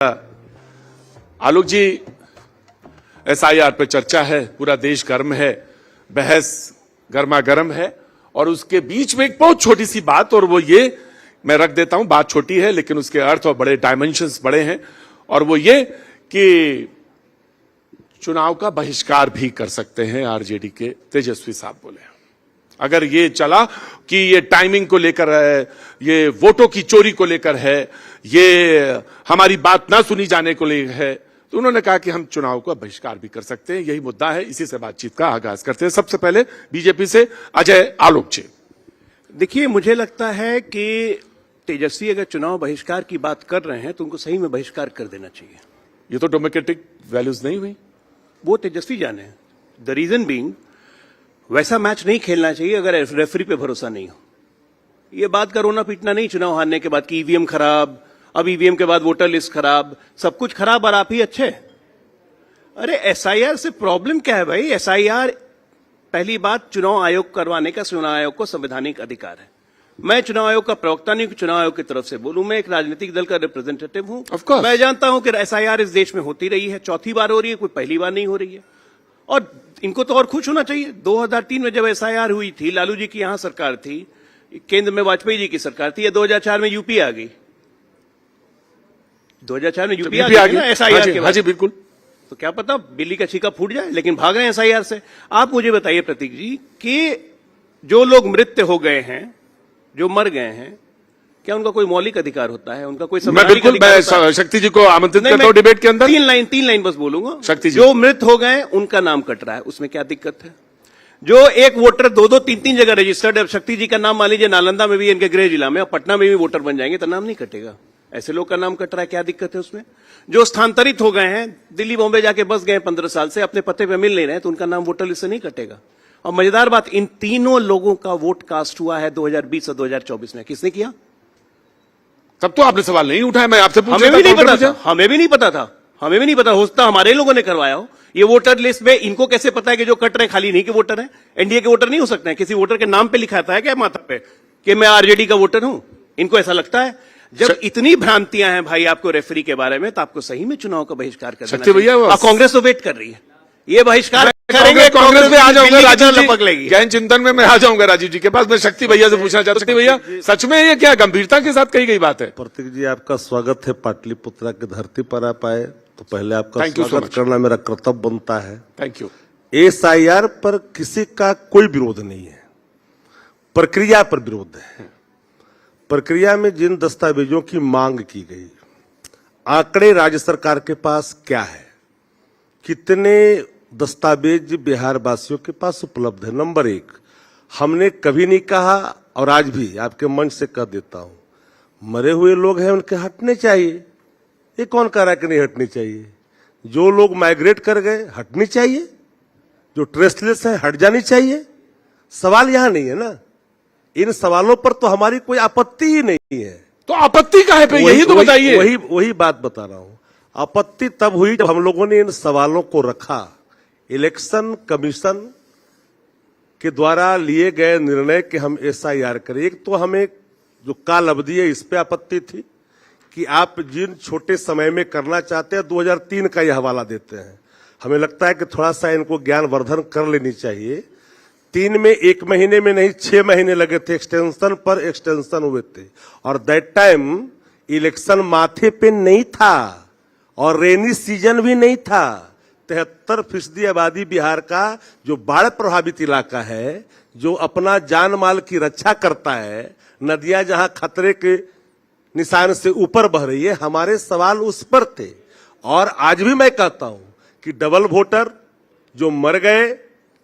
आलोक जी, SIR पे चर्चा है, पूरा देश गर्म है, बहस गर्मा गर्म है और उसके बीच में एक बहुत छोटी सी बात, और वो ये मैं रख देता हूं, बात छोटी है लेकिन उसके अर्थ और बड़े डायमेंशंस बड़े हैं, और वो ये कि चुनाव का बहिष्कार भी कर सकते हैं आरजेडी के तेजस्वी साहब बोले। अगर ये चला कि ये टाइमिंग को लेकर है, ये वोटों की चोरी को लेकर है, ये हमारी बात ना सुनी जाने को लेकर है, तो उन्होंने कहा कि हम चुनाव का बहिष्कार भी कर सकते हैं। यही मुद्दा है, इसी से बातचीत का आगाज करते हैं। सबसे पहले बीजेपी से अजय आलोक जी। देखिए, मुझे लगता है कि तेजस्वी अगर चुनाव बहिष्कार की बात कर रहे हैं तो उनको सही में बहिष्कार कर देना चाहिए। ये तो डेमोक्रेटिक वैल्यूज नहीं हुई, वो तेजस्वी जाने। द रीजन बीइंग, वैसा मैच नहीं खेलना चाहिए अगर रेफरी पे भरोसा नहीं हो। ये बात का रोना पीटना नहीं चुनाव हारने के बाद कि ईवीएम खराब, अब ईवीएम के बाद वोटर लिस्ट खराब, सब कुछ खराब और आप ही अच्छे। अरे एसआईआर से प्रॉब्लम क्या है भाई? एसआईआर, पहली बात, चुनाव आयोग करवाने का चुनाव आयोग को संवैधानिक अधिकार है। मैं चुनाव आयोग का प्रवक्ता नहीं, चुनाव आयोग की तरफ से बोलूं, मैं एक राजनीतिक दल का रिप्रेजेंटेटिव हूं। मैं जानता हूं कि एसआईआर इस देश में होती रही है, चौथी बार हो रही है, कोई पहली बार नहीं हो रही है। और इनको तो और खुश होना चाहिए। 2003 में जब एसआईआर हुई थी, लालू जी की यहां सरकार थी, केंद्र में वाजपेयी जी की सरकार थी, या 2004 में यूपी आ गई। 2004 में यूपी आ गई ना एसआईआर के बाद। जी बिल्कुल। तो क्या पता बिल्ली का छीका फूट जाए, लेकिन भाग रहे हैं एसआईआर से। आप मुझे बताइए प्रतीक जी कि जो लोग मृत हो गए हैं, जो मर गए हैं, क्या उनका कोई मौलिक अधिकार होता है? उनका कोई संवैधानिक अधिकार होता है? मैं शक्ति जी को आमंत्रित करता हूं डिबेट के अंदर। तीन लाइन बस बोलूंगा। शक्ति जी, जो मृत हो गए उनका नाम कट रहा है, उसमें क्या दिक्कत है? जो एक वोटर दो तीन जगह रजिस्टर्ड है, शक्ति जी का नाम मान लीजिए नालंदा में भी, इनके गृह जिला में, और पटना में भी वोटर बन जाएंगे तो नाम नहीं कटेगा। ऐसे लोग का नाम कट रहा है, क्या दिक्कत है उसमें? जो स्थानांतरित हो गए हैं, दिल्ली बॉम्बे जाके बस गए 15 साल से, अपने पते पे मिल नहीं रहे, तो उनका नाम वोटर लिस्ट से नहीं कटेगा। और मजेदार बात, इन तीनों लोगों का वोट कास्ट हुआ है 2020 और 2024 में। किसने किया? तब तो आपने सवाल नहीं उठाया, मैं आपसे पूछ हमें भी नहीं पता था, हमें भी नहीं पता था, हमें भी नहीं पता। हो सकता हमारे लोगों ने करवाया हो। ये वोटर लिस्ट में इनको कैसे पता है कि जो कट रहे खाली नहीं के वोटर हैं? एनडीए के वोटर नहीं हो सकते हैं? किसी वोटर के नाम पे लिखा है क्या माथा पे कि मैं आरजेडी का वोटर हूं? इनको ऐसा लगता है? जब इतनी भ्रांतियां हैं भाई आपको रेफरी के बारे में, तो आपको सही में चुनाव का बहिष्कार करना चाहिए। कांग्रेस तो वेट कर रही है, ये बहिष्कार करेंगे। कांग्रेस में आ जाऊंगा राजीव जी, गहन चिंतन में मैं आ जाऊंगा राजीव जी के पास। मैं शक्ति भैया से पूछना चाहता हूं, शक्ति भैया, सच में ये क्या गंभीरता के साथ कही गई बात है? प्रतीक जी, आपका स्वागत है। पाटलिपुत्रा की धरती पर आप आए तो पहले आपका स्वागत करना मेरा कर्तव्य बनता है। Thank you. एसआईआर पर किसी का कोई विरोध नहीं है, प्रक्रिया पर विरोध है। प्रक्रिया में जिन दस्तावेजों की मांग की गई, आंकड़े राज्य सरकार के पास क्या है, कितने दस्तावेज बिहार वासियों के पास उपलब्ध है? नंबर एक, हमने कभी नहीं कहा और आज भी आपके मंच से कह देता हूं, मरे हुए लोग हैं उनके हटने चाहिए। ये कौन कह रहा है कि नहीं हटने चाहिए? जो लोग माइग्रेट कर गए हटनी चाहिए, जो ट्रेसलेस है हट जानी चाहिए। सवाल यहां नहीं है ना, इन सवालों पर तो हमारी कोई आपत्ति ही नहीं है। तो आपत्ति काहे पे, यही तो बताइए। वही बात बता रहा हूं। आपत्ति तब हुई जब हम लोगों ने इन सवालों को रखा। इलेक्शन कमीशन के द्वारा लिए गए निर्णय कि हम एसआईआर करें, एक तो हमें जो काल अवधि है इस पे आपत्ति थी कि आप जिन छोटे समय में करना चाहते हैं, 2003 का यह हवाला देते हैं। हमें लगता है कि थोड़ा सा इनको ज्ञानवर्धन कर लेनी चाहिए। 3 में 1 महीने में नहीं, 6 महीने लगे थे, एक्सटेंशन पर एक्सटेंशन हुए थे। और दैट टाइम इलेक्शन माथे पे नहीं था और रेनी सीजन भी नहीं था। 73% आबादी बिहार का जो बाढ़ प्रभावित इलाका है, जो अपना जान माल की रक्षा करता है, नदियां जहां खतरे के निशान से ऊपर बह रही है, हमारे सवाल उस पर थे। और आज भी मैं कहता हूं कि डबल वोटर जो मर गए,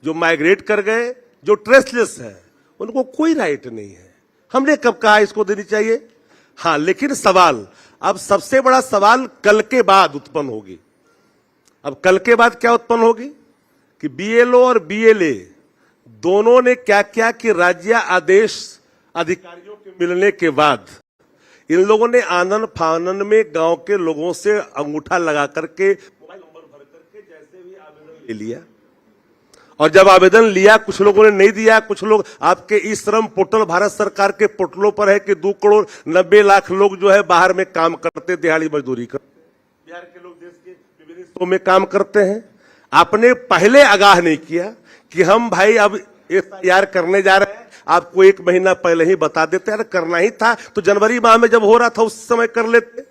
जो माइग्रेट कर गए, जो ट्रेसलेस है, उनको कोई राइट नहीं है। हमने कब कहा इसको देनी चाहिए? हाँ, लेकिन सवाल, अब सबसे बड़ा सवाल कल के बाद उत्पन्न होगी। अब कल के बाद क्या उत्पन्न होगी कि बीएलओ और बीएलए दोनों ने क्या क्या कि राज्य आदेश अधिकारियों के मिलने के बाद इन लोगों ने आनन फानन में गांव के लोगों से अंगूठा लगा करके, मोबाइल नंबर भर करके, जैसे भी आवेदन ले लिया। और जब आवेदन लिया, कुछ लोगों ने नहीं दिया, कुछ लोग आपके ई श्रम पोर्टल भारत सरकार के पोर्टलों पर है कि 2 करोड़ 90 लाख लोग जो है बाहर में काम करते, दिहाड़ी मजदूरी करते। बिहार के लोग देश के विभिन्न हिस्सों में काम करते हैं। आपने पहले आगाह नहीं किया कि हम भाई अब एफआईआर करने जा रहे हैं, आपको 1 महीना पहले ही बता देते हैं। करना ही था तो जनवरी माह में जब हो रहा था उस समय कर लेते।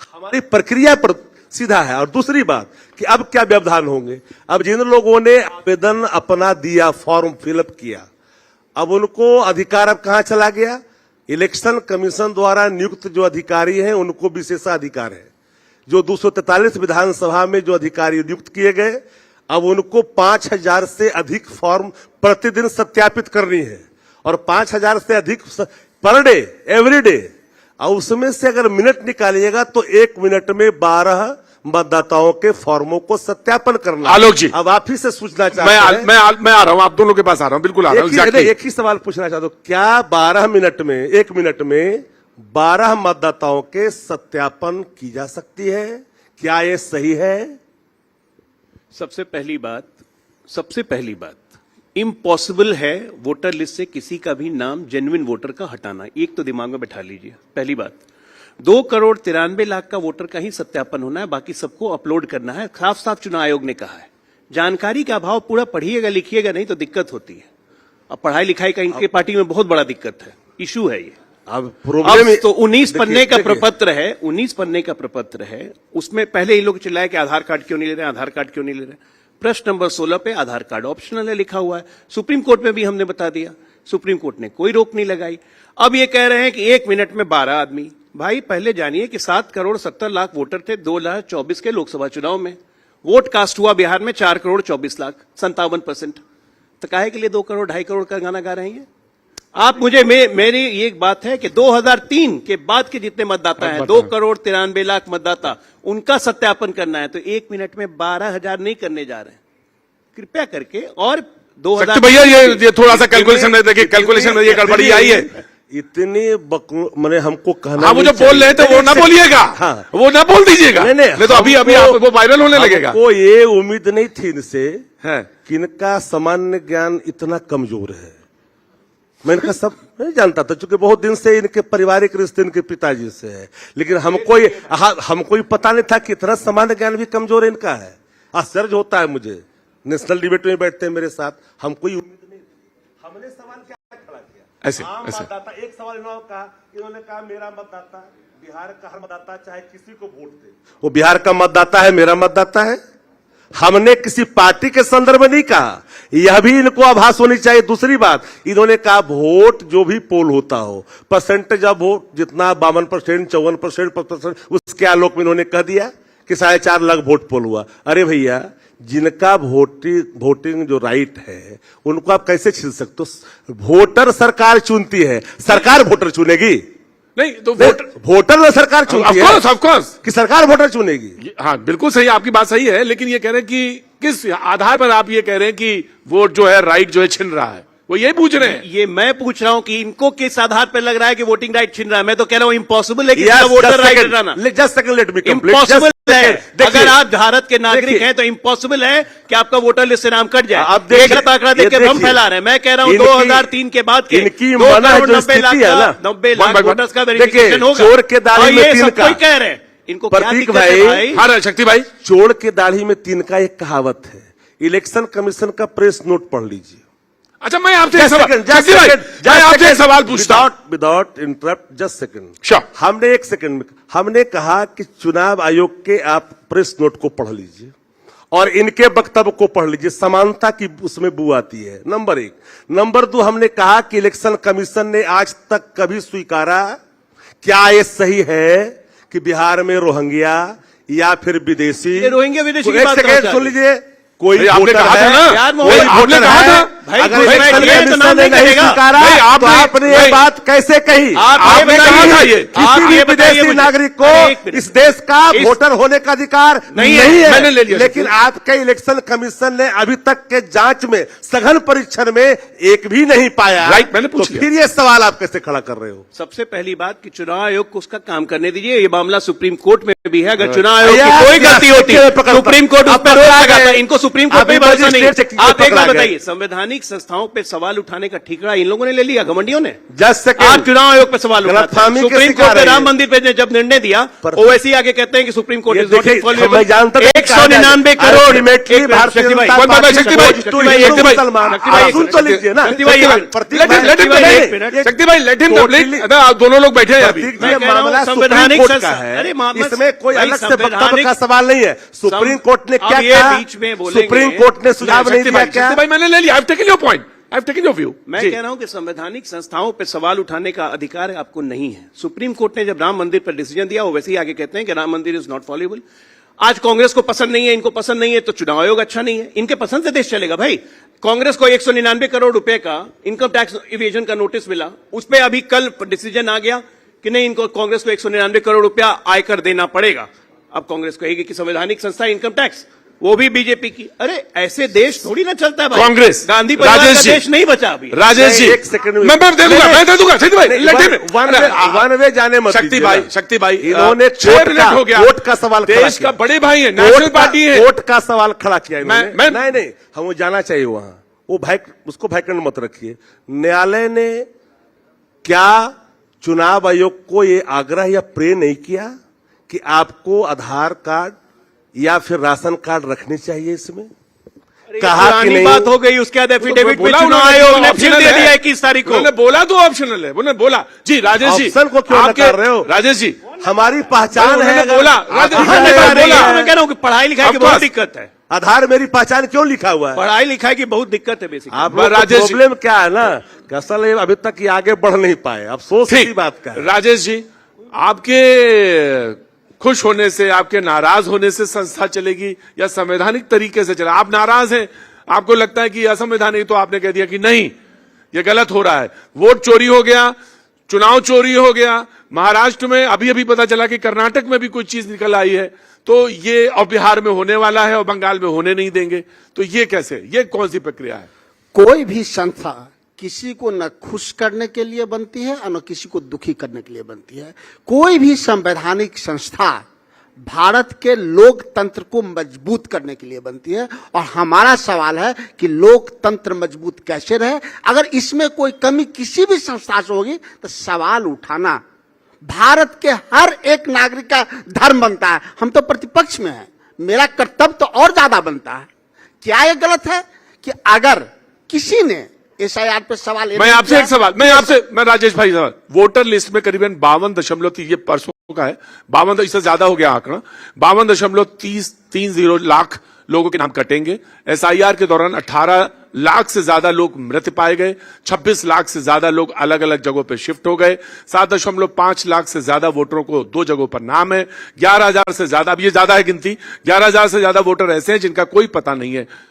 हमारी प्रक्रिया पर सीधा है। और दूसरी बात कि अब क्या व्यवधान होंगे, अब जिन लोगों ने आवेदन अपना दिया, फॉर्म फिलअप किया, अब उनको अधिकार अब कहां चला गया? इलेक्शन कमीशन द्वारा नियुक्त जो अधिकारी हैं उनको विशेषाधिकार है। जो 243 विधानसभा में जो अधिकारी नियुक्त किए गए, अब उनको 5000 से अधिक फॉर्म प्रतिदिन सत्यापित करनी है और 5000 से अधिक पर डे, एवरी डे। और उसमें से अगर मिनट निकालिएगा तो 1 मिनट में 12 मतदाताओं के फॉर्मों को सत्यापन करना। आलोक जी, अब आप ही से सूचना चाहते हैं। मैं आ रहा हूं, आप दोनों के पास आ रहा हूं, बिल्कुल आ रहा हूं। एक ही सवाल पूछना चाहता हूं, क्या 12 मिनट में, 1 मिनट में 12 मतदाताओं के सत्यापन की जा सकती है? क्या ये सही है? सबसे पहली बात इम्पॉसिबल है वोटर लिस्ट से किसी का भी नाम जेन्युइन वोटर का हटाना। एक तो दिमाग में बैठा लीजिए। पहली बात, 2,93,00,000 का वोटर का ही सत्यापन होना है, बाकी सबको अपलोड करना है। साफ साफ चुनाव आयोग ने कहा है। जानकारी का अभाव, पूरा पढ़िएगा लिखिएगा नहीं तो दिक्कत होती है। अब पढ़ाई लिखाई का इनके पार्टी में बहुत बड़ा दिक्कत है, इशू है ये। अब प्रॉब्लम तो 19 पन्ने का प्रपत्र है, 19 पन्ने का प्रपत्र है। उसमें पहले ये लोग चिल्लाए कि आधार कार्ड क्यों नहीं ले रहे, आधार कार्ड क्यों नहीं ले रहे। प्रश्न नंबर 16 पे आधार कार्ड ऑप्शनल है लिखा हुआ है। सुप्रीम कोर्ट में भी हमने बता दिया, सुप्रीम कोर्ट ने कोई रोक नहीं लगाई। अब ये कह रहे हैं कि 1 मिनट में 12 आदमी। भाई पहले जानिए कि 7,70,00,000 वोटर थे 2024 के लोकसभा चुनाव में। वोट कास्ट हुआ बिहार में 4,24,00,000, 57%। तो काहे के लिए 2 करोड़ 2.5 करोड़ का गाना गा रहे हैं? आप मुझे मेरी ये एक बात है कि 2003 के बाद के जितने मतदाता हैं, 2,93,00,000 मतदाता, उनका सत्यापन करना है। तो 1 मिनट में 12,000 नहीं करने जा रहे हैं, कृपया करके। और 2000 भैया ये थोड़ा सा कैलकुलेशन में देखिए, कैलकुलेशन में ये गड़बड़ी आई है। इतनी मैंने हमको कहना, हाँ, वो जो बोल रहे थे वो ना बोलिएगा, हाँ, वो ना बोल दीजिएगा, नहीं तो अभी वो वायरल होने लगेगा। वो ये उम्मीद नहीं थी इनसे कि इनका सामान्य ज्ञान इतना कमजोर है। मैं इनका सब नहीं जानता था, क्योंकि बहुत दिन से इनके पारिवारिक रिश्ते इनके पिताजी से है। लेकिन हमको ही पता नहीं था कि इतना सामान्य ज्ञान भी कमजोर इनका है। आश्चर्य होता है मुझे। नेशनल डिबेट में बैठते हैं मेरे साथ, हमको उम्मीद नहीं। हमने सवाल क्या खड़ा किया? ऐसे मतदाता, एक सवाल इन्होंने कहा मेरा मतदाता, बिहार का हर मतदाता चाहे किसी को वोट दे, वो बिहार का मतदाता है, मेरा मतदाता है। हमने किसी पार्टी के संदर्भ में नहीं कहा, यह भी इनको आभास होनी चाहिए। दूसरी बात, इन्होंने कहा वोट जो भी पोल होता हो, परसेंटेज ऑफ वोट जितना 52%, 54%, 50%, उसके आलोक में इन्होंने कह दिया कि 4.5 लाख वोट पोल हुआ। अरे भैया, जिनका वोटिंग जो राइट है उनको आप कैसे छीन सकते हो? वोटर सरकार चुनती है, सरकार वोटर चुनेगी नहीं तो वोटर ने सरकार चुनती है, ऑफ कोर्स कि सरकार वोटर चुनेगी। हाँ, बिल्कुल सही, आपकी बात सही है। लेकिन ये कह रहे हैं कि किस आधार पर आप ये कह रहे हैं कि वोट जो है, राइट जो है, छिन रहा है? वो ये पूछ रहे हैं। ये मैं पूछ रहा हूं कि इनको किस आधार पर लग रहा है कि वोटिंग राइट छिन रहा है? मैं तो कह रहा हूं इम्पॉसिबल है कि वोटर राइट हटाना। Just second, let me complete. Impossible है। अगर आप भारत के नागरिक हैं तो इम्पॉसिबल है कि आपका वोटर लिस्ट से नाम कट जाए। आप देखिए, आंकड़ा देखकर हम फैला रहे हैं। मैं कह रहा हूं 2003 के बाद के 90 लाख वोटर्स का वेरिफिकेशन होगा। चोर के दाढ़ी में तीन का कह रहे हैं, इनको प्रतीक भाई, हाँ शक्ति भाई, चोर के दाढ़ी में तीन का एक कहावत है। इलेक्शन कमीशन का प्रेस नोट पढ़ लीजिए। अच्छा, मैं आपसे एक सवाल पूछता हूं without interrupt, just second. Sure. हमने 1 सेकंड में हमने कहा कि चुनाव आयोग के आप प्रेस नोट को पढ़ लीजिए और इनके वक्तव्य को पढ़ लीजिए, समानता की उसमें बू आती है। नंबर 1। नंबर 2, हमने कहा कि इलेक्शन कमीशन ने आज तक कभी स्वीकारा, क्या ये सही है कि बिहार में रोहिंग्या या फिर विदेशी, रोहिंग्या विदेशी, एक सेकंड सुन लीजिए, कोई आपने कहा था ना, आपने कहा था अगर इलेक्शन कमीशन ने नहीं स्वीकारा तो आपने ये बात कैसे कही? आपने कहा था ये किसी भी विदेशी नागरिक को इस देश का वोटर होने का अधिकार नहीं है। मैंने ले लिया। लेकिन आपके इलेक्शन कमीशन ने अभी तक के जांच में, सघन परीक्षण में एक भी नहीं पाया। राइट, मैंने पूछ लिया। फिर ये सवाल आप कैसे खड़ा कर रहे हो? सबसे पहली बात कि चुनाव आयोग को उसका काम करने दीजिए। ये मामला सुप्रीम कोर्ट में भी है। अगर चुनाव आयोग की कोई गलती होती, सुप्रीम कोर्ट उस पर रोक लगाता। इनको सुप्रीम कोर्ट में भरोसा नहीं। आप एक बात बताइए, संवैधानिक संवैधानिक संस्थाओं पे सवाल उठाने का ठीकरा इन लोगों ने ले लिया, घमंडियों ने। जस्ट सेकंड, आप चुनाव आयोग पे सवाल उठाते हैं। गलतफहमी सुप्रीम कैसे कोर्ट कर ने रहे राम हैं? मंदिर पे जब निर्णय दिया, ओवैसी आगे कहते हैं कि सुप्रीम कोर्ट ये इज नॉट देखिए, इनफॉल्वेबल। मैं जानता हूं 199 करोड़ अल्टीमेटली भारतीय जनता शक्ति भाई, पार्टी शक्ति भाई, टू शक्ति हिंदू भाई, मुसलमान। शक्ति भाई, आप सुन तो लीजिए ना, शक्ति भाई, प्रतीक Let him भाई, complete. शक्ति भाई, let him complete. आप दोनों लोग बैठे हैं अभी। प्रतीक जी, मैं ये कह रहा हूं, मामला सुप्रीम संवैधानिक कोर्ट का संस्था- है, अरे मामला- इसमें कोई भाई, अलग से वक्तव्य संवैधानिक- का सवाल नहीं है। सुप्रीम कोर्ट ने क्या अब ये कहा, बीच में बोलेंगे- सुप्रीम कोर्ट ने सुझाव नहीं दिया क्या? शक्ति भाई, मैंने ले लिया। I've taken your point. I've taken your view. मैं जी। कह रहा हूं कि संवैधानिक संस्थाओं पर सवाल उठाने का अधिकार आपको नहीं है। सुप्रीम कोर्ट ने जब राम मंदिर पर डिसीजन दिया, वो वैसे ही आगे कहते हैं कि राम मंदिर इज नॉट फॉलोएबल। आज कांग्रेस को पसंद नहीं है, इनको पसंद नहीं है, तो चुनाव आयोग अच्छा नहीं है। इनके पसंद से देश चलेगा भाई। कांग्रेस को 199 करोड़ रुपए का इनकम टैक्स इवेजन का नोटिस मिला, उस पर अभी कल डिसीजन आ गया कि नहीं, इनको कांग्रेस को 199 करोड़ रुपया आयकर देना पड़ेगा। अब कांग्रेस कहेगी कि संवैधानिक संस्था इनकम टैक्स, वो भी बीजेपी की। अरे ऐसे देश थोड़ी ना चलता है भाई। कांग्रेस, गांधी परिवार राजेश का जी, देश नहीं बचा अभी। राजेश जी, एक सेकंड में- मैं दे दूंगा शक्ति भाई, let him- वन वे जाने मत शक्ति दीजिए भाई, ना। शक्ति भाई, इन्होंने 6 मिनट हो गया। कोर्ट का सवाल खड़ा देश किया। का बड़े भाई है, नेशनल पार्टी है। कोर्ट का सवाल खड़ा किया इन्होंने। मैं- नहीं, हमें जाना चाहिए वहां। वो उसको वैकेंट मत रखिए। न्यायालय ने क्या चुनाव आयोग को ये आग्रह या प्रे नहीं किया कि आपको आधार कार्ड या फिर राशन कार्ड रखने चाहिए इसमें? कहा कि पुरानी नहीं? बात हो गई, उसके बाद एफिडेविट में बोला चुनाव उन्होंने आयोग कि ने फिर optional दे है। दिया 21 तारीख को। उन्होंने बोला तो ऑप्शनल है, उन्होंने बोला। जी राजेश जी, ऑप्शन को क्यों नकार रहे हो? राजेश जी, हमारी पहचान उन्होंने है। बोला, आधार राजेश जी ने नकार बोला। रही है। मैं कह रहा हूं कि पढ़ाई लिखाई की Of बहुत course। दिक्कत है। आधार मेरी पहचान क्यों लिखा हुआ है? पढ़ाई लिखाई की बहुत दिक्कत है बेसिकली। आप लोग राजेश जी- प्रॉब्लम क्या है ना कि असल ये अभी तक ये आगे बढ़ नहीं पाए। अफसोस इसी बात का है। राजेश जी, आपके खुश होने से, आपके नाराज होने से संस्था चलेगी या संवैधानिक तरीके से चलेगी? आप नाराज हैं, आपको लगता है कि असंवैधानिक, तो आपने कह दिया कि नहीं, ये गलत हो रहा है। वोट चोरी हो गया, चुनाव चोरी हो गया। महाराष्ट्र में अभी अभी पता चला कि कर्नाटक में भी कुछ चीज निकल आई है, तो ये और बिहार में होने वाला है और बंगाल में होने नहीं देंगे। तो ये कैसे, ये कौन सी प्रक्रिया है? कोई भी संस्था किसी को न खुश करने के लिए बनती है और न किसी को दुखी करने के लिए बनती है। कोई भी संवैधानिक संस्था भारत के लोकतंत्र को मजबूत करने के लिए बनती है, और हमारा सवाल है कि लोकतंत्र मजबूत कैसे रहे। अगर इसमें कोई कमी किसी भी संस्था से होगी तो सवाल उठाना भारत के हर एक नागरिक का धर्म बनता है। हम तो प्रतिपक्ष में हैं, मेरा कर्तव्य तो और ज्यादा बनता है। क्या यह गलत है कि अगर किसी ने एसआईआर पे सवाल, मैं आपसे एक सवाल, मैं राजेश भाई सवाल, वोटर लिस्ट में करीबन 52.3, ये परसों का है, 52, इससे ज्यादा हो गया आंकड़ा, 52.30 लाख लोगों के नाम कटेंगे। एसआईआर के दौरान 18 लाख से ज्यादा लोग मृत पाए गए, 26 लाख से ज्यादा लोग अलग अलग जगहों पर शिफ्ट हो गए, 7.5 लाख से ज्यादा वोटरों को 2 जगहों पर नाम है, 11,000 से ज्यादा, अब ये ज्यादा है गिनती, 11,000 से ज्यादा वोटर ऐसे हैं जिनका कोई पता नहीं है।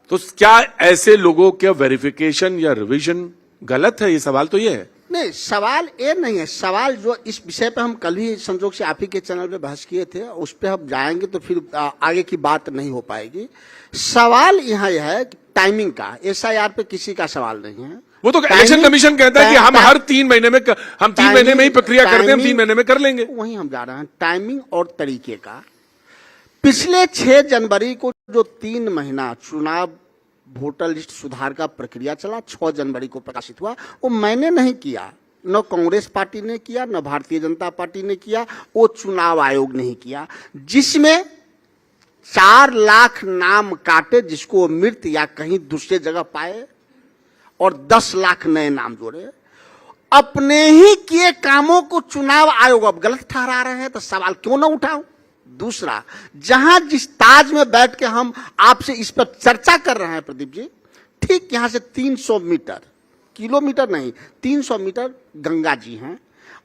तो क्या ऐसे लोगों के वेरिफिकेशन या रिवीजन गलत है? ये सवाल तो ये है। नहीं, सवाल ये नहीं है। सवाल जो इस विषय पे हम कल ही संजोग से आप ही के चैनल पे बहस किए थे, उस पे हम जाएंगे तो फिर आगे की बात नहीं हो पाएगी। सवाल यहाँ यह है कि टाइमिंग का, एसआईआर पे किसी का सवाल नहीं है। वो तो इलेक्शन कमीशन कहता है कि हम हर 3 महीने में, हम 3 महीने में ही प्रक्रिया करते हैं, हम 3 महीने में कर लेंगे। वहीं हम जा रहे हैं टाइमिंग और तरीके का। पिछले 6 जनवरी को जो 3 महीना चुनाव वोटर लिस्ट सुधार का प्रक्रिया चला, 6 जनवरी को प्रकाशित हुआ, वो मैंने नहीं किया, न कांग्रेस पार्टी ने किया, न भारतीय जनता पार्टी ने किया, वो चुनाव आयोग ने ही किया, जिसमें 4 लाख नाम काटे जिसको वो मृत या कहीं दूसरे जगह पाए, और 10 लाख नए नाम जोड़े। अपने ही किए कामों को चुनाव आयोग अब गलत ठहरा रहे हैं, तो सवाल क्यों ना उठाऊं? दूसरा, जहां जिस ताज में बैठ के हम आपसे इस पर चर्चा कर रहे हैं प्रदीप जी, ठीक यहां से 300 मीटर, किलोमीटर नहीं, 300 मीटर गंगा जी हैं।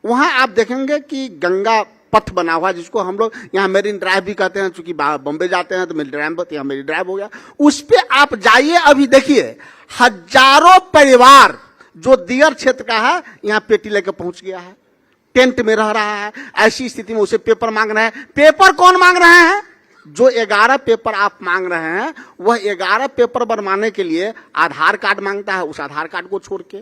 वहां आप देखेंगे कि गंगा पथ बना हुआ, जिसको हम लोग यहाँ मेरीन ड्राइव भी कहते हैं, चूंकि बॉम्बे जाते हैं तो मेरी ड्राइव, यहाँ मेरी ड्राइव हो गया। उस पे आप जाइए, अभी देखिए हजारों परिवार जो दियर क्षेत्र का है यहाँ पेटी लेकर पहुंच गया है, टेंट में रह रहा है। ऐसी स्थिति में उसे पेपर मांग रहे हैं। पेपर कौन मांग रहे हैं? जो 11 पेपर आप मांग रहे हैं, वह 11 पेपर बनवाने के लिए आधार कार्ड मांगता है। उस आधार कार्ड को छोड़ के,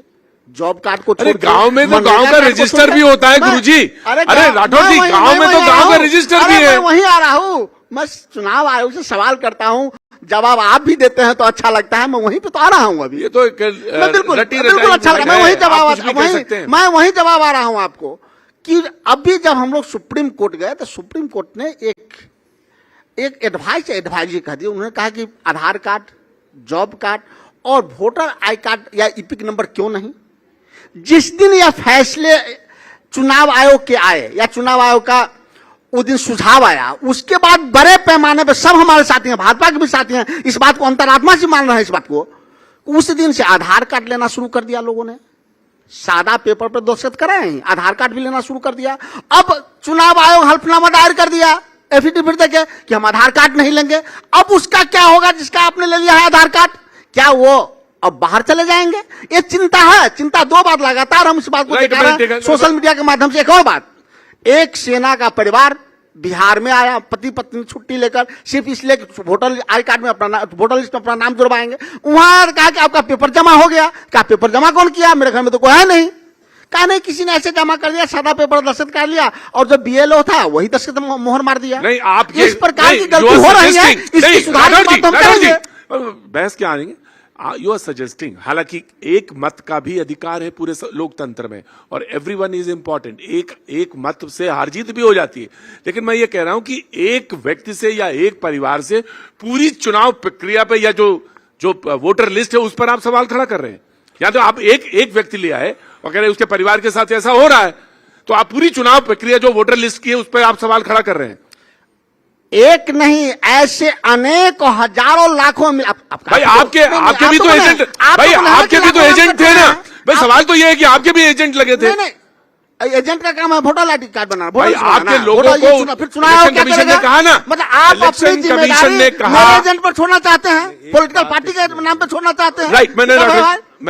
जॉब कार्ड को छोड़ के, गांव में तो गांव का रजिस्टर भी होता है गुरुजी। अरे राठौर जी, गांव में तो गांव का रजिस्टर भी है। मैं वहीं आ रहा हूं। मैं चुनाव आयोग से सवाल करता हूं, जवाब आप भी देते हैं तो अच्छा लगता है। मैं वहीं पे तो आ रहा हूं अभी। ये तो एक मैं बिल्कुल रटी बिल्कुल रटाई अच्छा लगा। मैं है, वही आप जवाब कुछ भी कह सकते हैं। मैं वही जवाब आ रहा हूं आपको कि अभी जब हम लोग सुप्रीम कोर्ट गए तो सुप्रीम कोर्ट ने एक एडवाइजरी कह दी। उन्होंने कहा कि आधार कार्ड, जॉब कार्ड और वोटर आई कार्ड या इपिक नंबर क्यों नहीं। जिस दिन यह फैसले चुनाव आयोग के आए या चुनाव आयोग का उस दिन सुझाव आया, उसके बाद बड़े पैमाने पर सब हमारे साथी हैं, भाजपा के भी साथी हैं, इस बात को अंतरात्मा से मान रहे हैं। इस बात को उस दिन से आधार कार्ड लेना शुरू कर दिया लोगों ने। सादा पेपर पर दस्तखत कराए, आधार कार्ड भी लेना शुरू कर दिया। अब चुनाव आयोग हल्फनामा दायर कर दिया एफिडेविट देके कि हम आधार कार्ड नहीं लेंगे। अब उसका क्या होगा जिसका आपने ले लिया है आधार कार्ड? क्या वो अब बाहर चले जाएंगे? ये चिंता है। चिंता दो बात लगातार हम इस बात को दिखा रहे हैं सोशल मीडिया के माध्यम से। एक और बात, एक सेना का परिवार बिहार में आया, पति पत्नी छुट्टी लेकर, सिर्फ इसलिए कि वोटर आई कार्ड में अपना वोटर लिस्ट में अपना नाम जुड़वाएंगे। वहां कहा कि आपका पेपर जमा हो गया। क्या पेपर जमा कौन किया? मेरे घर में तो कोई है नहीं। कहा नहीं, किसी ने ऐसे जमा कर दिया, सादा पेपर दस्तखत कर लिया और जो बीएलओ था वही दस्तखत मोहर मार दिया। नहीं, आप इस प्रकार की गलती हो रही है, इसकी सुधार की बात हम करेंगे। बहस क्या आएंगे? यू आर सजेस्टिंग, हालांकि एक मत का भी अधिकार है पूरे लोकतंत्र में और एवरीवन इज इंपॉर्टेंट। एक मत से हार जीत भी हो जाती है, लेकिन मैं ये कह रहा हूं कि एक व्यक्ति से या एक परिवार से पूरी चुनाव प्रक्रिया पे या जो वोटर लिस्ट है उस पर आप सवाल खड़ा कर रहे हैं। या तो आप एक व्यक्ति ले आए और कह रहे उसके परिवार के साथ ऐसा हो रहा है, तो आप पूरी चुनाव प्रक्रिया जो वोटर लिस्ट की है उस पर आप सवाल खड़ा कर रहे हैं। एक नहीं, ऐसे अनेकों हजारों लाखों में भाई आपके भी तो एजेंट, भाई आपके भी तो एजेंट थे ना। भाई सवाल तो ये है कि आपके भी एजेंट लगे थे। नहीं, एजेंट का काम है वोटर आईडी कार्ड बनाना। भाई आपके लोगों को फिर चुनाव क्या कमीशन ने कहा ना, मतलब आप अपनी जिम्मेदारी मेरे एजेंट पर छोड़ना चाहते हैं, पॉलिटिकल पार्टी के नाम पर छोड़ना चाहते हैं। राइट, मैंने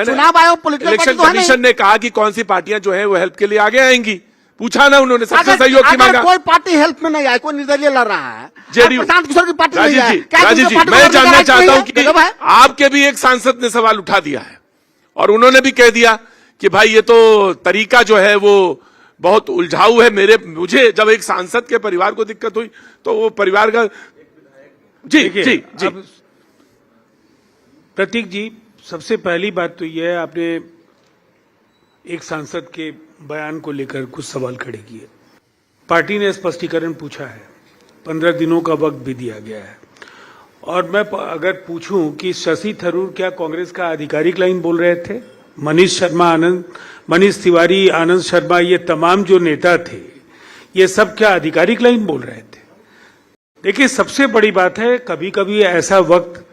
चुनाव आयोग पॉलिटिकल इलेक्शन कमीशन ने कहा कि कौन सी पार्टियां जो है वो हेल्प के लिए आगे आएंगी। पूछा ना उन्होंने, सबसे सहयोग की मांगा। कोई पार्टी हेल्प में नहीं आई, कोई निर्दलीय लड़ रहा है, जेडीयू, प्रशांत किशोर की पार्टी नहीं आई। राजीव जी, मैं जानना चाहता हूं कि आपके भी एक सांसद ने सवाल उठा दिया है और उन्होंने भी कह दिया कि भाई ये तो तरीका जो है वो बहुत उलझाऊ है। मुझे जब एक सांसद के परिवार को दिक्कत हुई तो वो परिवार का जी जी जी प्रतीक जी, सबसे पहली बात तो यह है, आपने एक सांसद के बयान को लेकर कुछ सवाल खड़े किए। पार्टी ने स्पष्टीकरण पूछा है, 15 दिनों का वक्त भी दिया गया है। और मैं अगर पूछूं कि शशि थरूर क्या कांग्रेस का आधिकारिक लाइन बोल रहे थे? मनीष तिवारी, आनंद शर्मा, ये तमाम जो नेता थे, ये सब क्या आधिकारिक लाइन बोल रहे थे? देखिए, सबसे बड़ी बात है, कभी कभी ऐसा वक्त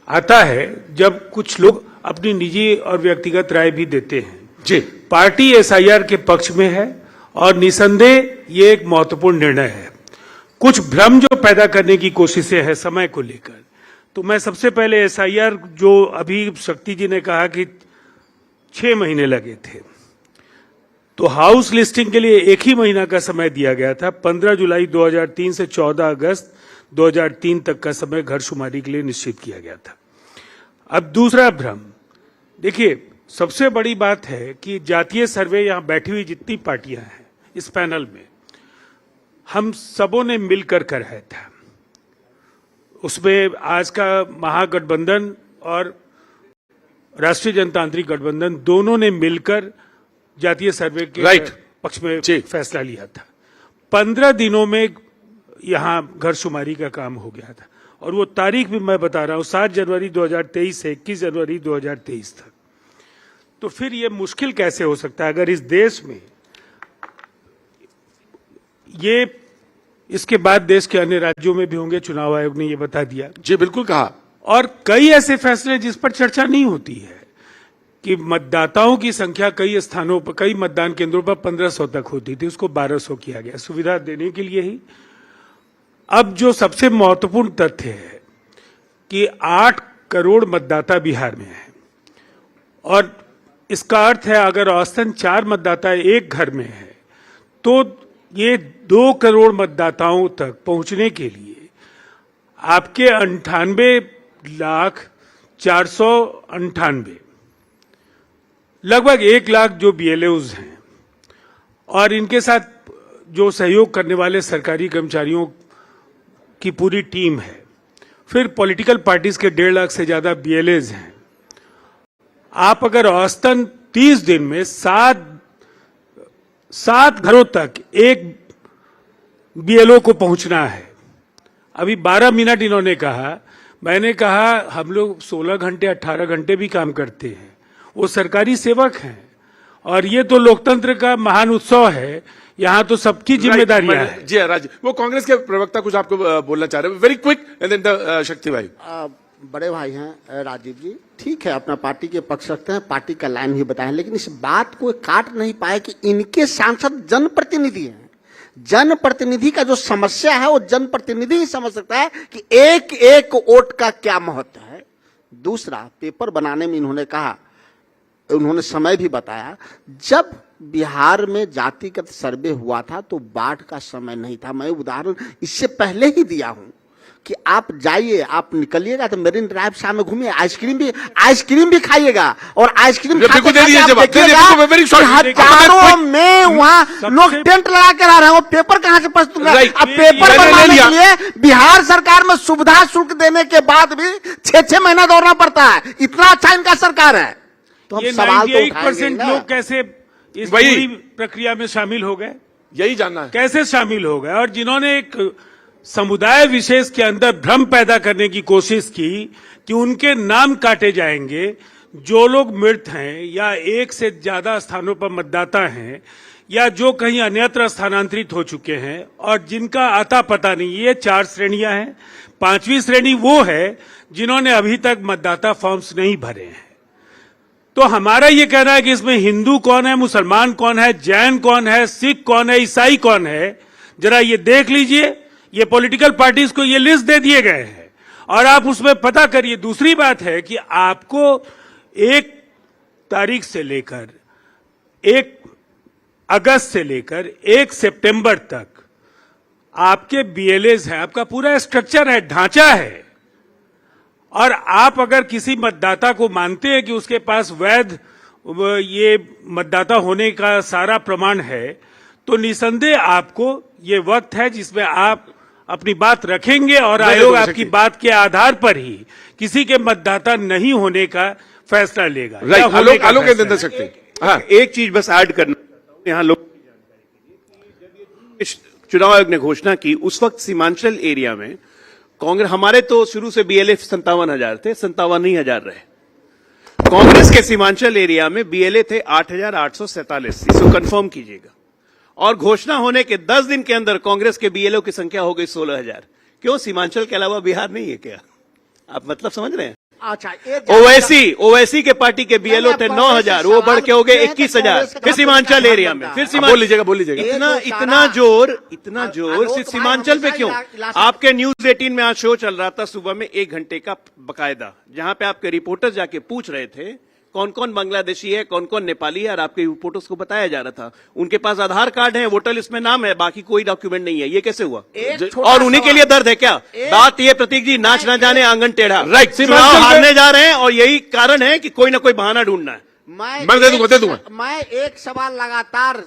आता है जब कुछ लोग अपनी निजी और व्यक्तिगत राय भी देते हैं। जी, पार्टी एसआईआर के पक्ष में है और निसंदेह ये एक महत्वपूर्ण निर्णय है। कुछ भ्रम जो पैदा करने की कोशिशें हैं समय को लेकर, तो मैं सबसे पहले एसआईआर, जो अभी शक्ति जी ने कहा कि 6 महीने लगे थे, तो हाउस लिस्टिंग के लिए 1 ही महीना का समय दिया गया था। 15 जुलाई 2003 से 14 अगस्त 2003 तक का समय घरशुमारी के लिए निश्चित किया गया था। अब दूसरा भ्रम, देखिए, सबसे बड़ी बात है कि जातीय सर्वे, यहां बैठी हुई जितनी पार्टियां हैं इस पैनल में, हम सबों ने मिलकर कराया था। उसमें आज का महागठबंधन और राष्ट्रीय जनतांत्रिक गठबंधन दोनों ने मिलकर जातीय सर्वे के पक्ष में फैसला लिया था। 15 दिनों में यहां घरशुमारी का काम हो गया था और वो तारीख भी मैं बता रहा हूं, 7 जनवरी 2023 से 21 जनवरी 2023 तक। तो फिर ये मुश्किल कैसे हो सकता है अगर इस देश में ये, इसके बाद देश के अन्य राज्यों में भी होंगे, चुनाव आयोग ने ये बता दिया। जी बिल्कुल कहा। और कई ऐसे फैसले जिस पर चर्चा नहीं होती है कि मतदाताओं की संख्या कई स्थानों पर, कई मतदान केंद्रों पर 1500 तक होती थी, उसको 1200 किया गया, सुविधा देने के लिए ही। अब जो सबसे महत्वपूर्ण तथ्य है कि 8 करोड़ मतदाता बिहार में हैं और इसका अर्थ है अगर औसतन 4 मतदाता एक घर में है तो ये 2 करोड़ मतदाताओं तक पहुंचने के लिए आपके 98,498 लगभग 1 लाख जो बीएलओज हैं और इनके साथ जो सहयोग करने वाले सरकारी कर्मचारियों की पूरी टीम है, फिर पॉलिटिकल पार्टीज के 1.5 लाख से ज्यादा बीएलएज हैं। आप अगर औसतन 30 दिन में सात घरों तक एक बीएलओ को पहुंचना है। अभी 12 मिनट इन्होंने कहा, मैंने कहा हम लोग 16 घंटे 18 घंटे भी काम करते हैं, वो सरकारी सेवक हैं और ये तो लोकतंत्र का महान उत्सव है, यहाँ तो सबकी जिम्मेदारियां हैं। जी राज, वो कांग्रेस के प्रवक्ता कुछ आपको बोलना चाह रहे हैं, वेरी क्विक एंड देन शक्ति भाई। बड़े भाई हैं राजीव जी, ठीक है अपना पार्टी के पक्ष रखते हैं, पार्टी का लाइन ही बताएं, लेकिन इस बात को काट नहीं पाए कि इनके सांसद जनप्रतिनिधि हैं। जनप्रतिनिधि का जो समस्या है वो जनप्रतिनिधि ही समझ सकता है कि एक एक वोट का क्या महत्व है। दूसरा, पेपर बनाने में इन्होंने कहा, उन्होंने समय भी बताया, जब बिहार में जातिगत सर्वे हुआ था तो बाढ़ का समय नहीं था। मैं उदाहरण इससे पहले ही दिया हूं कि आप जाइए, आप निकलिएगा तो मेरिन ड्राइव शाम में घूमिए, आइसक्रीम भी खाइएगा और आइसक्रीम हजारों में वहां लोग टेंट लगा के रह रहे हैं। वो पेपर कहां से प्रस्तुत है? अब पेपर बनाने के लिए बिहार सरकार में सुविधा शुल्क देने के बाद भी 6-6 महीना दौड़ना पड़ता है। इतना अच्छा इनका सरकार है, तो हम सवाल तो 98% लोग कैसे इस पूरी प्रक्रिया में शामिल हो गए, यही जानना है, कैसे शामिल हो गए। और जिन्होंने एक समुदाय विशेष के अंदर भ्रम पैदा करने की कोशिश की कि उनके नाम काटे जाएंगे, जो लोग मृत हैं या एक से ज्यादा स्थानों पर मतदाता हैं या जो कहीं अन्यत्र स्थानांतरित हो चुके हैं और जिनका आता पता नहीं, ये 4 श्रेणियां हैं। 5वीं श्रेणी वो है जिन्होंने अभी तक मतदाता फॉर्म्स नहीं भरे हैं। तो हमारा ये कहना है कि इसमें हिंदू कौन है, मुसलमान कौन है, जैन कौन है, सिख कौन है, ईसाई कौन है, जरा ये देख लीजिए। ये पॉलिटिकल पार्टीज को ये लिस्ट दे दिए गए हैं और आप उसमें पता करिए। दूसरी बात है कि आपको 1 तारीख से लेकर 1 अगस्त से लेकर 1 सितंबर तक आपके बीएलएज हैं, आपका पूरा स्ट्रक्चर है, ढांचा है। और आप अगर किसी मतदाता को मानते हैं कि उसके पास वैध ये मतदाता होने का सारा प्रमाण है, तो निसंदेह आपको ये वक्त है जिसमें आप अपनी बात रखेंगे और आयोग आपकी बात के आधार पर ही किसी के मतदाता नहीं होने का फैसला लेगा। एक चीज बस ऐड करना, यहाँ लोग चुनाव आयोग ने घोषणा की, उस वक्त सीमांचल एरिया में कांग्रेस, हमारे तो शुरू से बीएलए 57,000 थे, 57,000 रहे। कांग्रेस के सीमांचल एरिया में बीएलए थे 8,847, इसको कंफर्म कीजिएगा। और घोषणा होने के 10 दिन के अंदर कांग्रेस के बीएलओ की संख्या हो गई 16,000। क्यों? सीमांचल के अलावा बिहार नहीं है क्या? आप मतलब समझ रहे हैं? अच्छा, ओवैसी के पार्टी के बीएलओ थे 9,000, वो बढ़ के हो गए 21,000। फिर सीमांचल एरिया में, फिर बोल लीजिएगा। इतना जोर सिर्फ सीमांचल पे क्यों? आपके न्यूज 18 में आज शो चल रहा था सुबह में 1 घंटे का बकायदा, जहां पे आपके रिपोर्टर जाके पूछ रहे थे कौन कौन बांग्लादेशी है, कौन कौन नेपाली है, और आपके रिपोर्टर्स को बताया जा रहा था उनके पास आधार कार्ड है, वोटर लिस्ट में नाम है, बाकी कोई डॉक्यूमेंट नहीं है। ये कैसे हुआ? और उन्हीं के लिए दर्द है क्या? बात ये, प्रतीक जी, नाच ना जाने आंगन टेढ़ा, राइट, चुनाव हारने जा रहे हैं और यही कारण है कि कोई ना कोई बहाना ढूंढना है। मैं दे दूंगा। मैं एक सवाल लगातार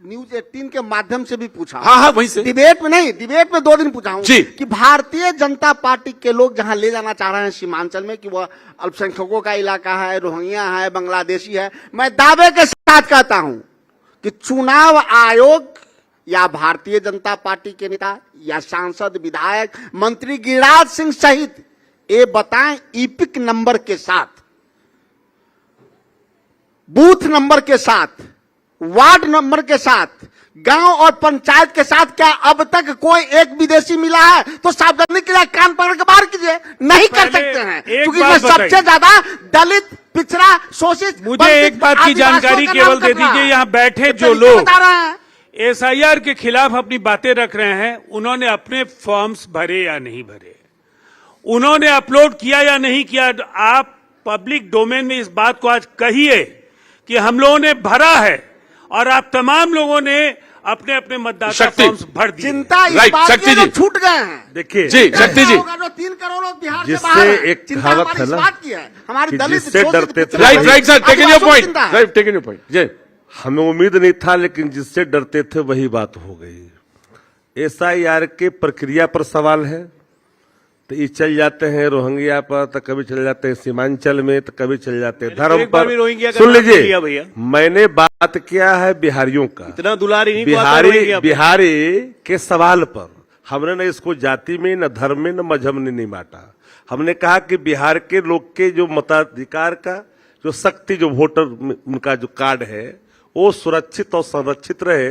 न्यूज 18 के माध्यम से भी पूछा, हाँ वहीं से, डिबेट में नहीं, डिबेट में 2 दिन पूछा हूं कि भारतीय जनता पार्टी के लोग जहां ले जाना चाह रहे हैं सीमांचल में कि वह अल्पसंख्यकों का इलाका है, रोहिंग्या है, बांग्लादेशी है, मैं दावे के साथ कहता हूं कि चुनाव आयोग या भारतीय जनता पार्टी के नेता या सांसद, विधायक, मंत्री गिरिराज सिंह सहित ये बताएं ईपिक नंबर के साथ, बूथ नंबर के साथ, वार्ड नंबर के साथ, गांव और पंचायत के साथ क्या अब तक कोई एक विदेशी मिला है? तो सार्वजनिक कान पकड़ के बाहर कीजिए। नहीं कर सकते हैं क्योंकि मैं सबसे ज्यादा दलित, पिछड़ा, शोषित, मुझे एक बात की जानकारी केवल दे दीजिए। यहाँ बैठे जो लोग एसआईआर के खिलाफ अपनी बातें रख रहे हैं, उन्होंने अपने फॉर्म्स भरे या नहीं भरे, उन्होंने अपलोड किया या नहीं किया? आप पब्लिक डोमेन में इस बात को आज कहिए कि हम लोगों ने भरा है और आप तमाम लोगों ने अपने अपने मतदाता फॉर्म्स भर दिए। चिंता इस बात की जो छूट गए हैं। देखिए जी, शक्ति जी, जो 3 करोड़ लोग बिहार से बाहर हैं, एक कहावत है ना, हमारी दलित जिससे डरते थे, right sir, taking your point, right, taking your point. जय, हमें उम्मीद नहीं था, लेकिन जिससे डरते थे वही बात हो गई। एसआईआर के प्रक्रिया पर सवाल है, तो ये चल जाते हैं रोहिंग्या पर, तो कभी चले जाते हैं सीमांचल में, तो कभी चले जाते हैं धर्म एक बार पर। भी रोहिंग्या का सुन नाम नहीं लिया लीजिए, भैया। मैंने बात किया है बिहारियों का, इतना दुलारी नहीं पाता बिहारी रोहिंग्या पे। बिहारी के सवाल पर हमने न इसको जाति में, न धर्म में, न मजहब में नहीं बांटा। हमने कहा कि बिहार के लोग के जो मताधिकार का जो शक्ति, जो वोटर में उनका जो कार्ड है, वो सुरक्षित और संरक्षित रहे,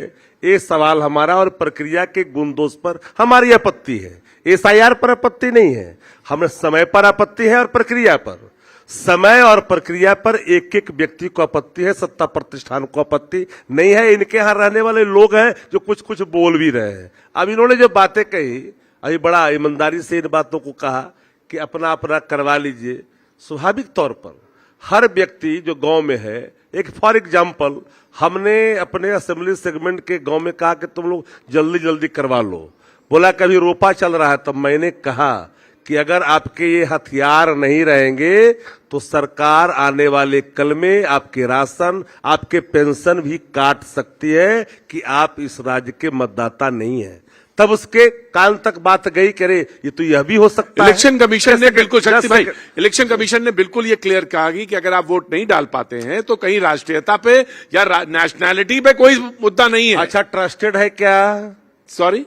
ये सवाल हमारा। और प्रक्रिया के गुण दोष पर हमारी आपत्ति है, एसआईआर पर आपत्ति नहीं है। हमें समय पर आपत्ति है और प्रक्रिया पर। समय और प्रक्रिया पर एक एक व्यक्ति को आपत्ति है, सत्ता प्रतिष्ठान को आपत्ति नहीं है। इनके यहां रहने वाले लोग हैं जो कुछ कुछ बोल भी रहे हैं। अब इन्होंने जो बातें कही, अभी बड़ा ईमानदारी से इन बातों को कहा कि अपना अपना करवा लीजिए। स्वाभाविक तौर पर हर व्यक्ति जो गांव में है, एक फॉर एग्जाम्पल हमने अपने असेंबली सेगमेंट के गांव में कहा कि तुम लोग जल्दी जल्दी करवा लो। बोला कभी रोपा चल रहा है, तब मैंने कहा कि अगर आपके ये हथियार नहीं रहेंगे तो सरकार आने वाले कल में आपके राशन, आपके पेंशन भी काट सकती है कि आप इस राज्य के मतदाता नहीं हैं। तब उसके कान तक बात गई, करे ये तो यह भी हो सकता है। इलेक्शन कमीशन ने बिल्कुल, शक्ति भाई, इलेक्शन कमीशन ने बिल्कुल ये क्लियर कहा कि अगर आप वोट नहीं डाल पाते हैं तो कहीं राष्ट्रीयता पे या नेशनैलिटी पे कोई मुद्दा नहीं है। अच्छा, ट्रस्टेड है क्या? सॉरी,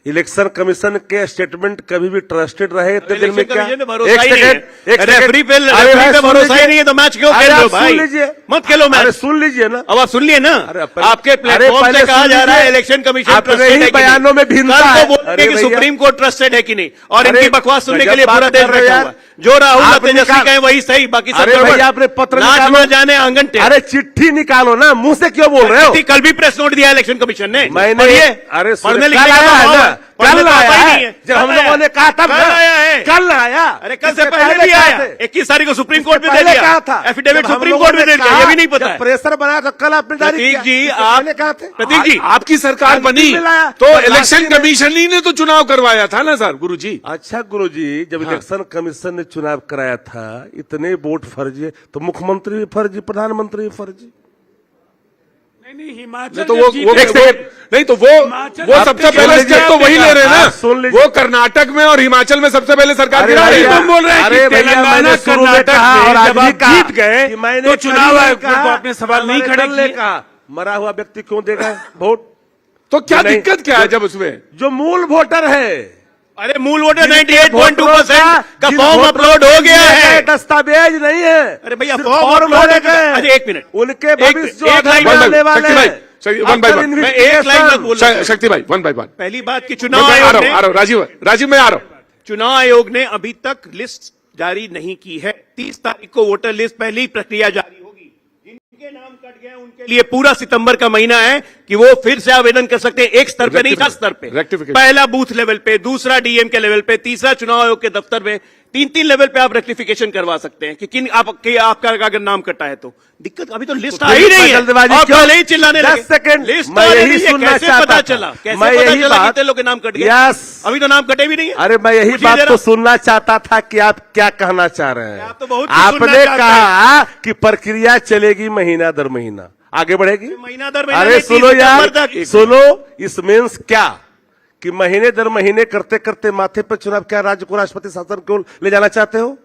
इलेक्शन कमीशन के स्टेटमेंट कभी भी ट्रस्टेड रहे इतने दिन में इलेक्शन क्या? कमीशन में भरोसा ही नहीं है। रेफरी पे सुन भरोसा ही लीजिए। नहीं है तो मैच क्यों अरे खेल रहे हो आप भाई? सुन लीजिए, मत खेलो मैच। अरे सुन लीजिए ना। अब आप सुन लिए ना, अरे पहले- आपके अरे प्लेटफॉर्म पहले से कहा सुन जा रहा है लीजिए। इलेक्शन कमीशन अपने ट्रस्टेड ही है कि नहीं? बयानों में भिन्नता कल है। को बोलेंगे अरे कि भैया, सुप्रीम कोर्ट ट्रस्टेड है कि नहीं, और अरे इनकी बकवास सुनने के गजब लिए पूरा बात देश कर रहे बैठा यार। हुआ है। जो राहुल और आपने तेजस्वी कहा- कहें वही सही, बाकी सब अरे गड़बड़। भैया, आपने पत्र नाच निकालो। न जाने आंगन टेढ़। अरे चिट्ठी निकालो ना, मुंह से क्यों बोल रहे हो? कल भी प्रेस नोट दिया इलेक्शन कमीशन ने। मैंने पढ़िए। अरे पढ़ने कल लिखने का आया है माहौल ना, है। पढ़ने कल तो आता आया ही है। नहीं है। जब हम लोगों ने कहा था कल आया है। कल आया। अरे कल से इससे पहले भी आया, कहा था। 21 तारीख को सुप्रीम कोर्ट में दे पहले दिया कहा था। एफिडेविट, जब हम सुप्रीम लोगों कोर्ट में ने दे दिया, कहा, ये भी नहीं पता जब है। प्रेशर बनाया तो कल आपने जारी प्रतीक किया। जी, इससे आप पहले कहा थे। प्रतीक जी, आपकी सरकार बनी अंतिम मिलाया। तो और इलेक्शन राष्ट्रीय में- कमीशन ही ने तो चुनाव करवाया था ना सर, गुरुजी। अच्छा गुरुजी, जब इलेक्शन कमीशन ने चुनाव कराया था, इतने वोट फर्जी, तो मुख्यमंत्री भी फर्जी, प्रधानमंत्री भी फर्जी। नहीं, हिमाचल नहीं तो जब वो जीते एक सेकंड। नहीं तो हिमाचल- वो आप सबसे सुन पहले लीजिए, स्टेप तो वही ले रहे हैं आप सुन ना। लीजिए। वो कर्नाटक में और हिमाचल में सबसे पहले सरकार अरे गिरा रही भैया, है। तुम बोल रहे हैं अरे कि भैया, तेलंगाना मैंने शुरू में कर्नाटक कहा और में आज जब भी आप कहा जीत गए कि मैंने तो चुनाव कल आयोग कहा, को अपने सवाल नहीं हमारे खड़े दल ने किए। कहा, मरा हुआ व्यक्ति क्यों देगा वोट? तो क्या नहीं, दिक्कत क्या है जब उसमें? जो मूल वोटर है, अरे मूल वोटर जिनके 98.2% का जिन फॉर्म वोटरों अपलोड हो के गया लिए है। दस्तावेज नहीं है। अरे भैया, सिर्फ फॉर्म फॉर्म अपलोड भरे है। गए। अरे एक मिनट, उनके एक- भविष्य जो एक आधार लाइन बनने शक्ति वाले भाई, हैं। One by After one. मैं एक लाइन मत बोल रहा हूं। शक्ति भाई, वन बाय वन। पहली बात कि मैं चुनाव आ आयोग रहा हूं, ने राजीव मैं आ रहा हूं। चुनाव आयोग ने अभी तक लिस्ट जारी नहीं की है। 30 तारीख को वोटर लिस्ट पहली प्रक्रिया जारी होगी। जिनके नाम कट गए उनके लिए पूरा सितंबर का महीना है कि वो फिर से आवेदन कर सकते हैं। एक स्तर पे नहीं, 10 स्तर पे। Rectification। पहला बूथ लेवल पे, दूसरा डीएम के लेवल पे, तीसरा चुनाव आयोग के दफ्तर में, 3 लेवल पे आप रेक्टिफिकेशन करवा सकते हैं कि किन आपका अगर नाम कटा है तो दिक्कत। अभी तो लिस्ट आई नहीं है जल्दबाजी और क्यों? पहले ही चिल्लाने 10 लगे। सेकंड, लिस्ट मैं आई यही नहीं है, सुनना कैसे चाहता पता था। चला? कैसे मैं पता यही चला बात- कितने लोग के नाम कट गए? Yes। अभी तो नाम कटे भी नहीं है। अरे मैं यही पूछिए बात जरा। तो सुनना चाहता था कि आप क्या कहना चाह रहे हैं। आप तो बहुत कुछ सुनना आपने चाहते कहा कि प्रक्रिया चलेगी महीना दर महीना, आगे बढ़ेगी। महीना दर महीना अरे नहीं, सुनो 30 यार, सितंबर तक। सुनो, इस मीन्स क्या कि महीने दर महीने करते करते माथे पर चुनाव, क्या राज्य को राष्ट्रपति शासन को ले जाना चाहते हो?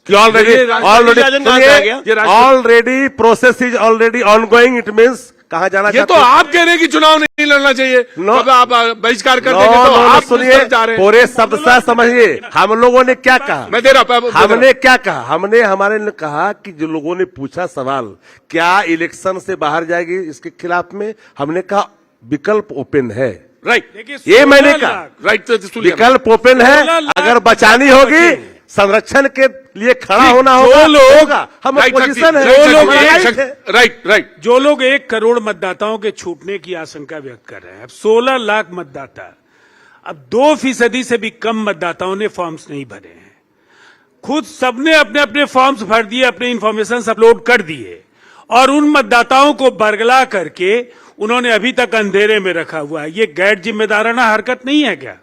कि ऑलरेडी ये राष्ट्रपति शासन कहाँ से आ गया? ये राष्ट्रपति- already process is already ongoing. It means कहा जाना ये चाहते तो हो? आप कह रहे हैं कि चुनाव नहीं लड़ना चाहिए। नो। अब आप बहिष्कार कर नो, देंगे तो नो, नो, आप सुनिए, किस तरफ जा रहे हैं? पूरे शब्द सा समझिए। हम लोगों ने क्या कहा? मैं दे रहा हूं। हमने क्या कहा? हमारे ने कहा कि जो लोगों ने पूछा सवाल, क्या इलेक्शन से बाहर जाएगी इसके खिलाफ में, हमने कहा विकल्प ओपन है। राइट, ये मैंने कहा, राइट, तो सुनिए। विकल्प ओपन है। 16 लाख अगर बचानी होगी, संरक्षण के लिए खड़ा होना जो होगा, लोग होगा। हम राइट, अपोजिशन है, जो लोग लड़ाई थे। राइट राइट जो लोग 1 करोड़ मतदाताओं के छूटने की आशंका व्यक्त कर रहे हैं, अब 16 लाख मतदाता, अब 2% से भी कम मतदाताओं ने फॉर्म्स नहीं भरे हैं। खुद सबने अपने अपने फॉर्म्स भर दिए, अपने इंफॉर्मेशन अपलोड कर दिए, और उन मतदाताओं को बरगला करके उन्होंने अभी तक अंधेरे में रखा हुआ है। ये गैर जिम्मेदाराना हरकत नहीं है क्या?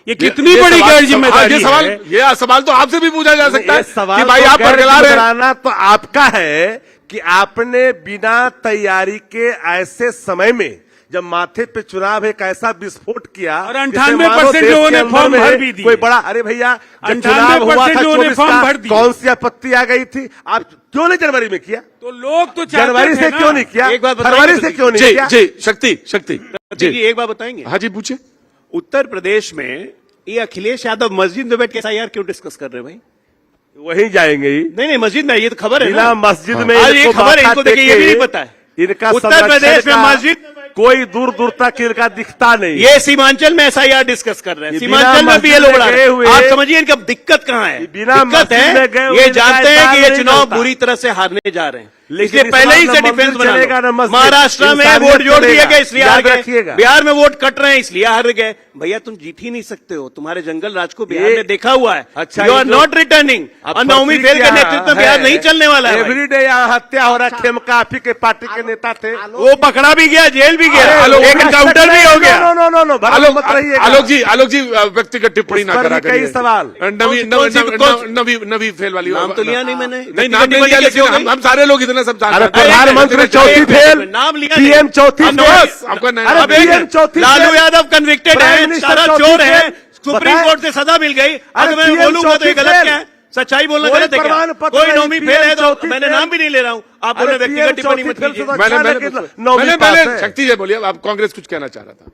ये कितनी बड़ी गैर जिम्मेदारी है? ये सवाल तो आपसे भी पूछा जा सकता है ये सवाल कि भाई तो आप गैर बरगला रहे हैं। जिम्मेदाराना तो आपका है कि आपने बिना तैयारी के ऐसे समय में जब माथे पे चुनाव एक ऐसा विस्फोट किया और जिससे 98% मानो देश लोगों के ने अंदर फॉर्म में भर भी दिए। कोई बड़ा, अरे भैया जब 98% चुनाव हुआ था लोगों ने 24 फॉर्म का, भर दिए। कौन सी आपत्ति आ गई थी? आप क्यों नहीं जनवरी में किया? तो लोग तो चाहते जनवरी थे से ना। क्यों नहीं किया? एक बात बताइए फरवरी तो से क्यों नहीं जी किया? जी शक्ति शक्ति जी जी एक बात बताएंगे? हाँ जी पूछे। उत्तर प्रदेश में ये अखिलेश यादव मस्जिद में बैठ के एसआईआर क्यों डिस्कस कर रहे हैं भाई? वहीं जाएंगे ही नहीं मस्जिद में, ये तो खबर है बिना ना। मस्जिद में आज ये इनको खबर है, माथा इनको देखिए ये भी नहीं पता है। इनका उत्तर संरक्षण प्रदेश में का मस्जिद कोई दूर दूर तक इनका दिखता नहीं। ये सीमांचल में एसआईआर डिस्कस कर रहे हैं, ये सीमांचल बिना में भी ये मस्जिद लोग में लड़ रहे गए हैं। हुए- आप समझिए इनका दिक्कत कहाँ है? बिना दिक्कत मस्जिद में गए है हुए ये इनका जानते हैं कि एतबार ये नहीं चुनाव बनता। बुरी तरह से हारने जा रहे हैं, लेकिन इसलिए इस पहले बार ही ना से मंदिर डिफेंस बना चलेगा, ना लो। मस्जिद। महाराष्ट्र में इंसानियत वोट जोड़ दिए चलेगा। गए इसलिए याद हार गए, रखिएगा। बिहार में वोट कट रहे हैं इसलिए हार गए। भैया तुम जीत ही नहीं सकते हो, तुम्हारे जंगल राज को बिहार ये- में देखा हुआ है। अच्छा, यू ये आर जो- नॉट रिटर्निंग। और नौमी फेल के नेतृत्व में बिहार नहीं चलने वाला है भाई। एवरीडे यहाँ हत्या हो रहा है। खेमका आप ही के पार्टी के नेता थे। वो पकड़ा भी गया, जेल भी गया, आलोक- एक एनकाउंटर भी हो गया। नो नो नो नो आलोक जी व्यक्तिगत टिप्पणी उस ना पर करा भी कई करिए। सवाल। नवी फेल वाली नाम तो लिया नहीं मैंने। नहीं नाम नहीं लिया, लेकिन हम सारे लोग इतना सब जानते अरे हैं। प्रधानमंत्री चौथी फेल, नाम लिया पीएम चौथी हम फेल। बस आपका नहीं- अरे अब पीएम चौथी Lalu fail. Yadav convicted prime है, मिनिस्टर सारा चौथी चोर है, फेल। सुप्रीम बताएं। कोर्ट से सजा मिल गई। अगर मैं पीएम बोलूंगा तो ये चौथी गलत फेल। क्या है? सच्चाई बोलना कोई गलत है क्या? प्रमाण पत्र कोई नहीं, नौमी पीएम फेल है तो चौथी मैंने फेल। नाम भी नहीं ले रहा हूँ। आप बोले अरे व्यक्तिगत पीएम टिप्पणी मत चौथी फेल कीजिए। से मैंने नौवीं पास है। शक्ति जी बोलिए, आप कांग्रेस कुछ कहना चाह रहा था।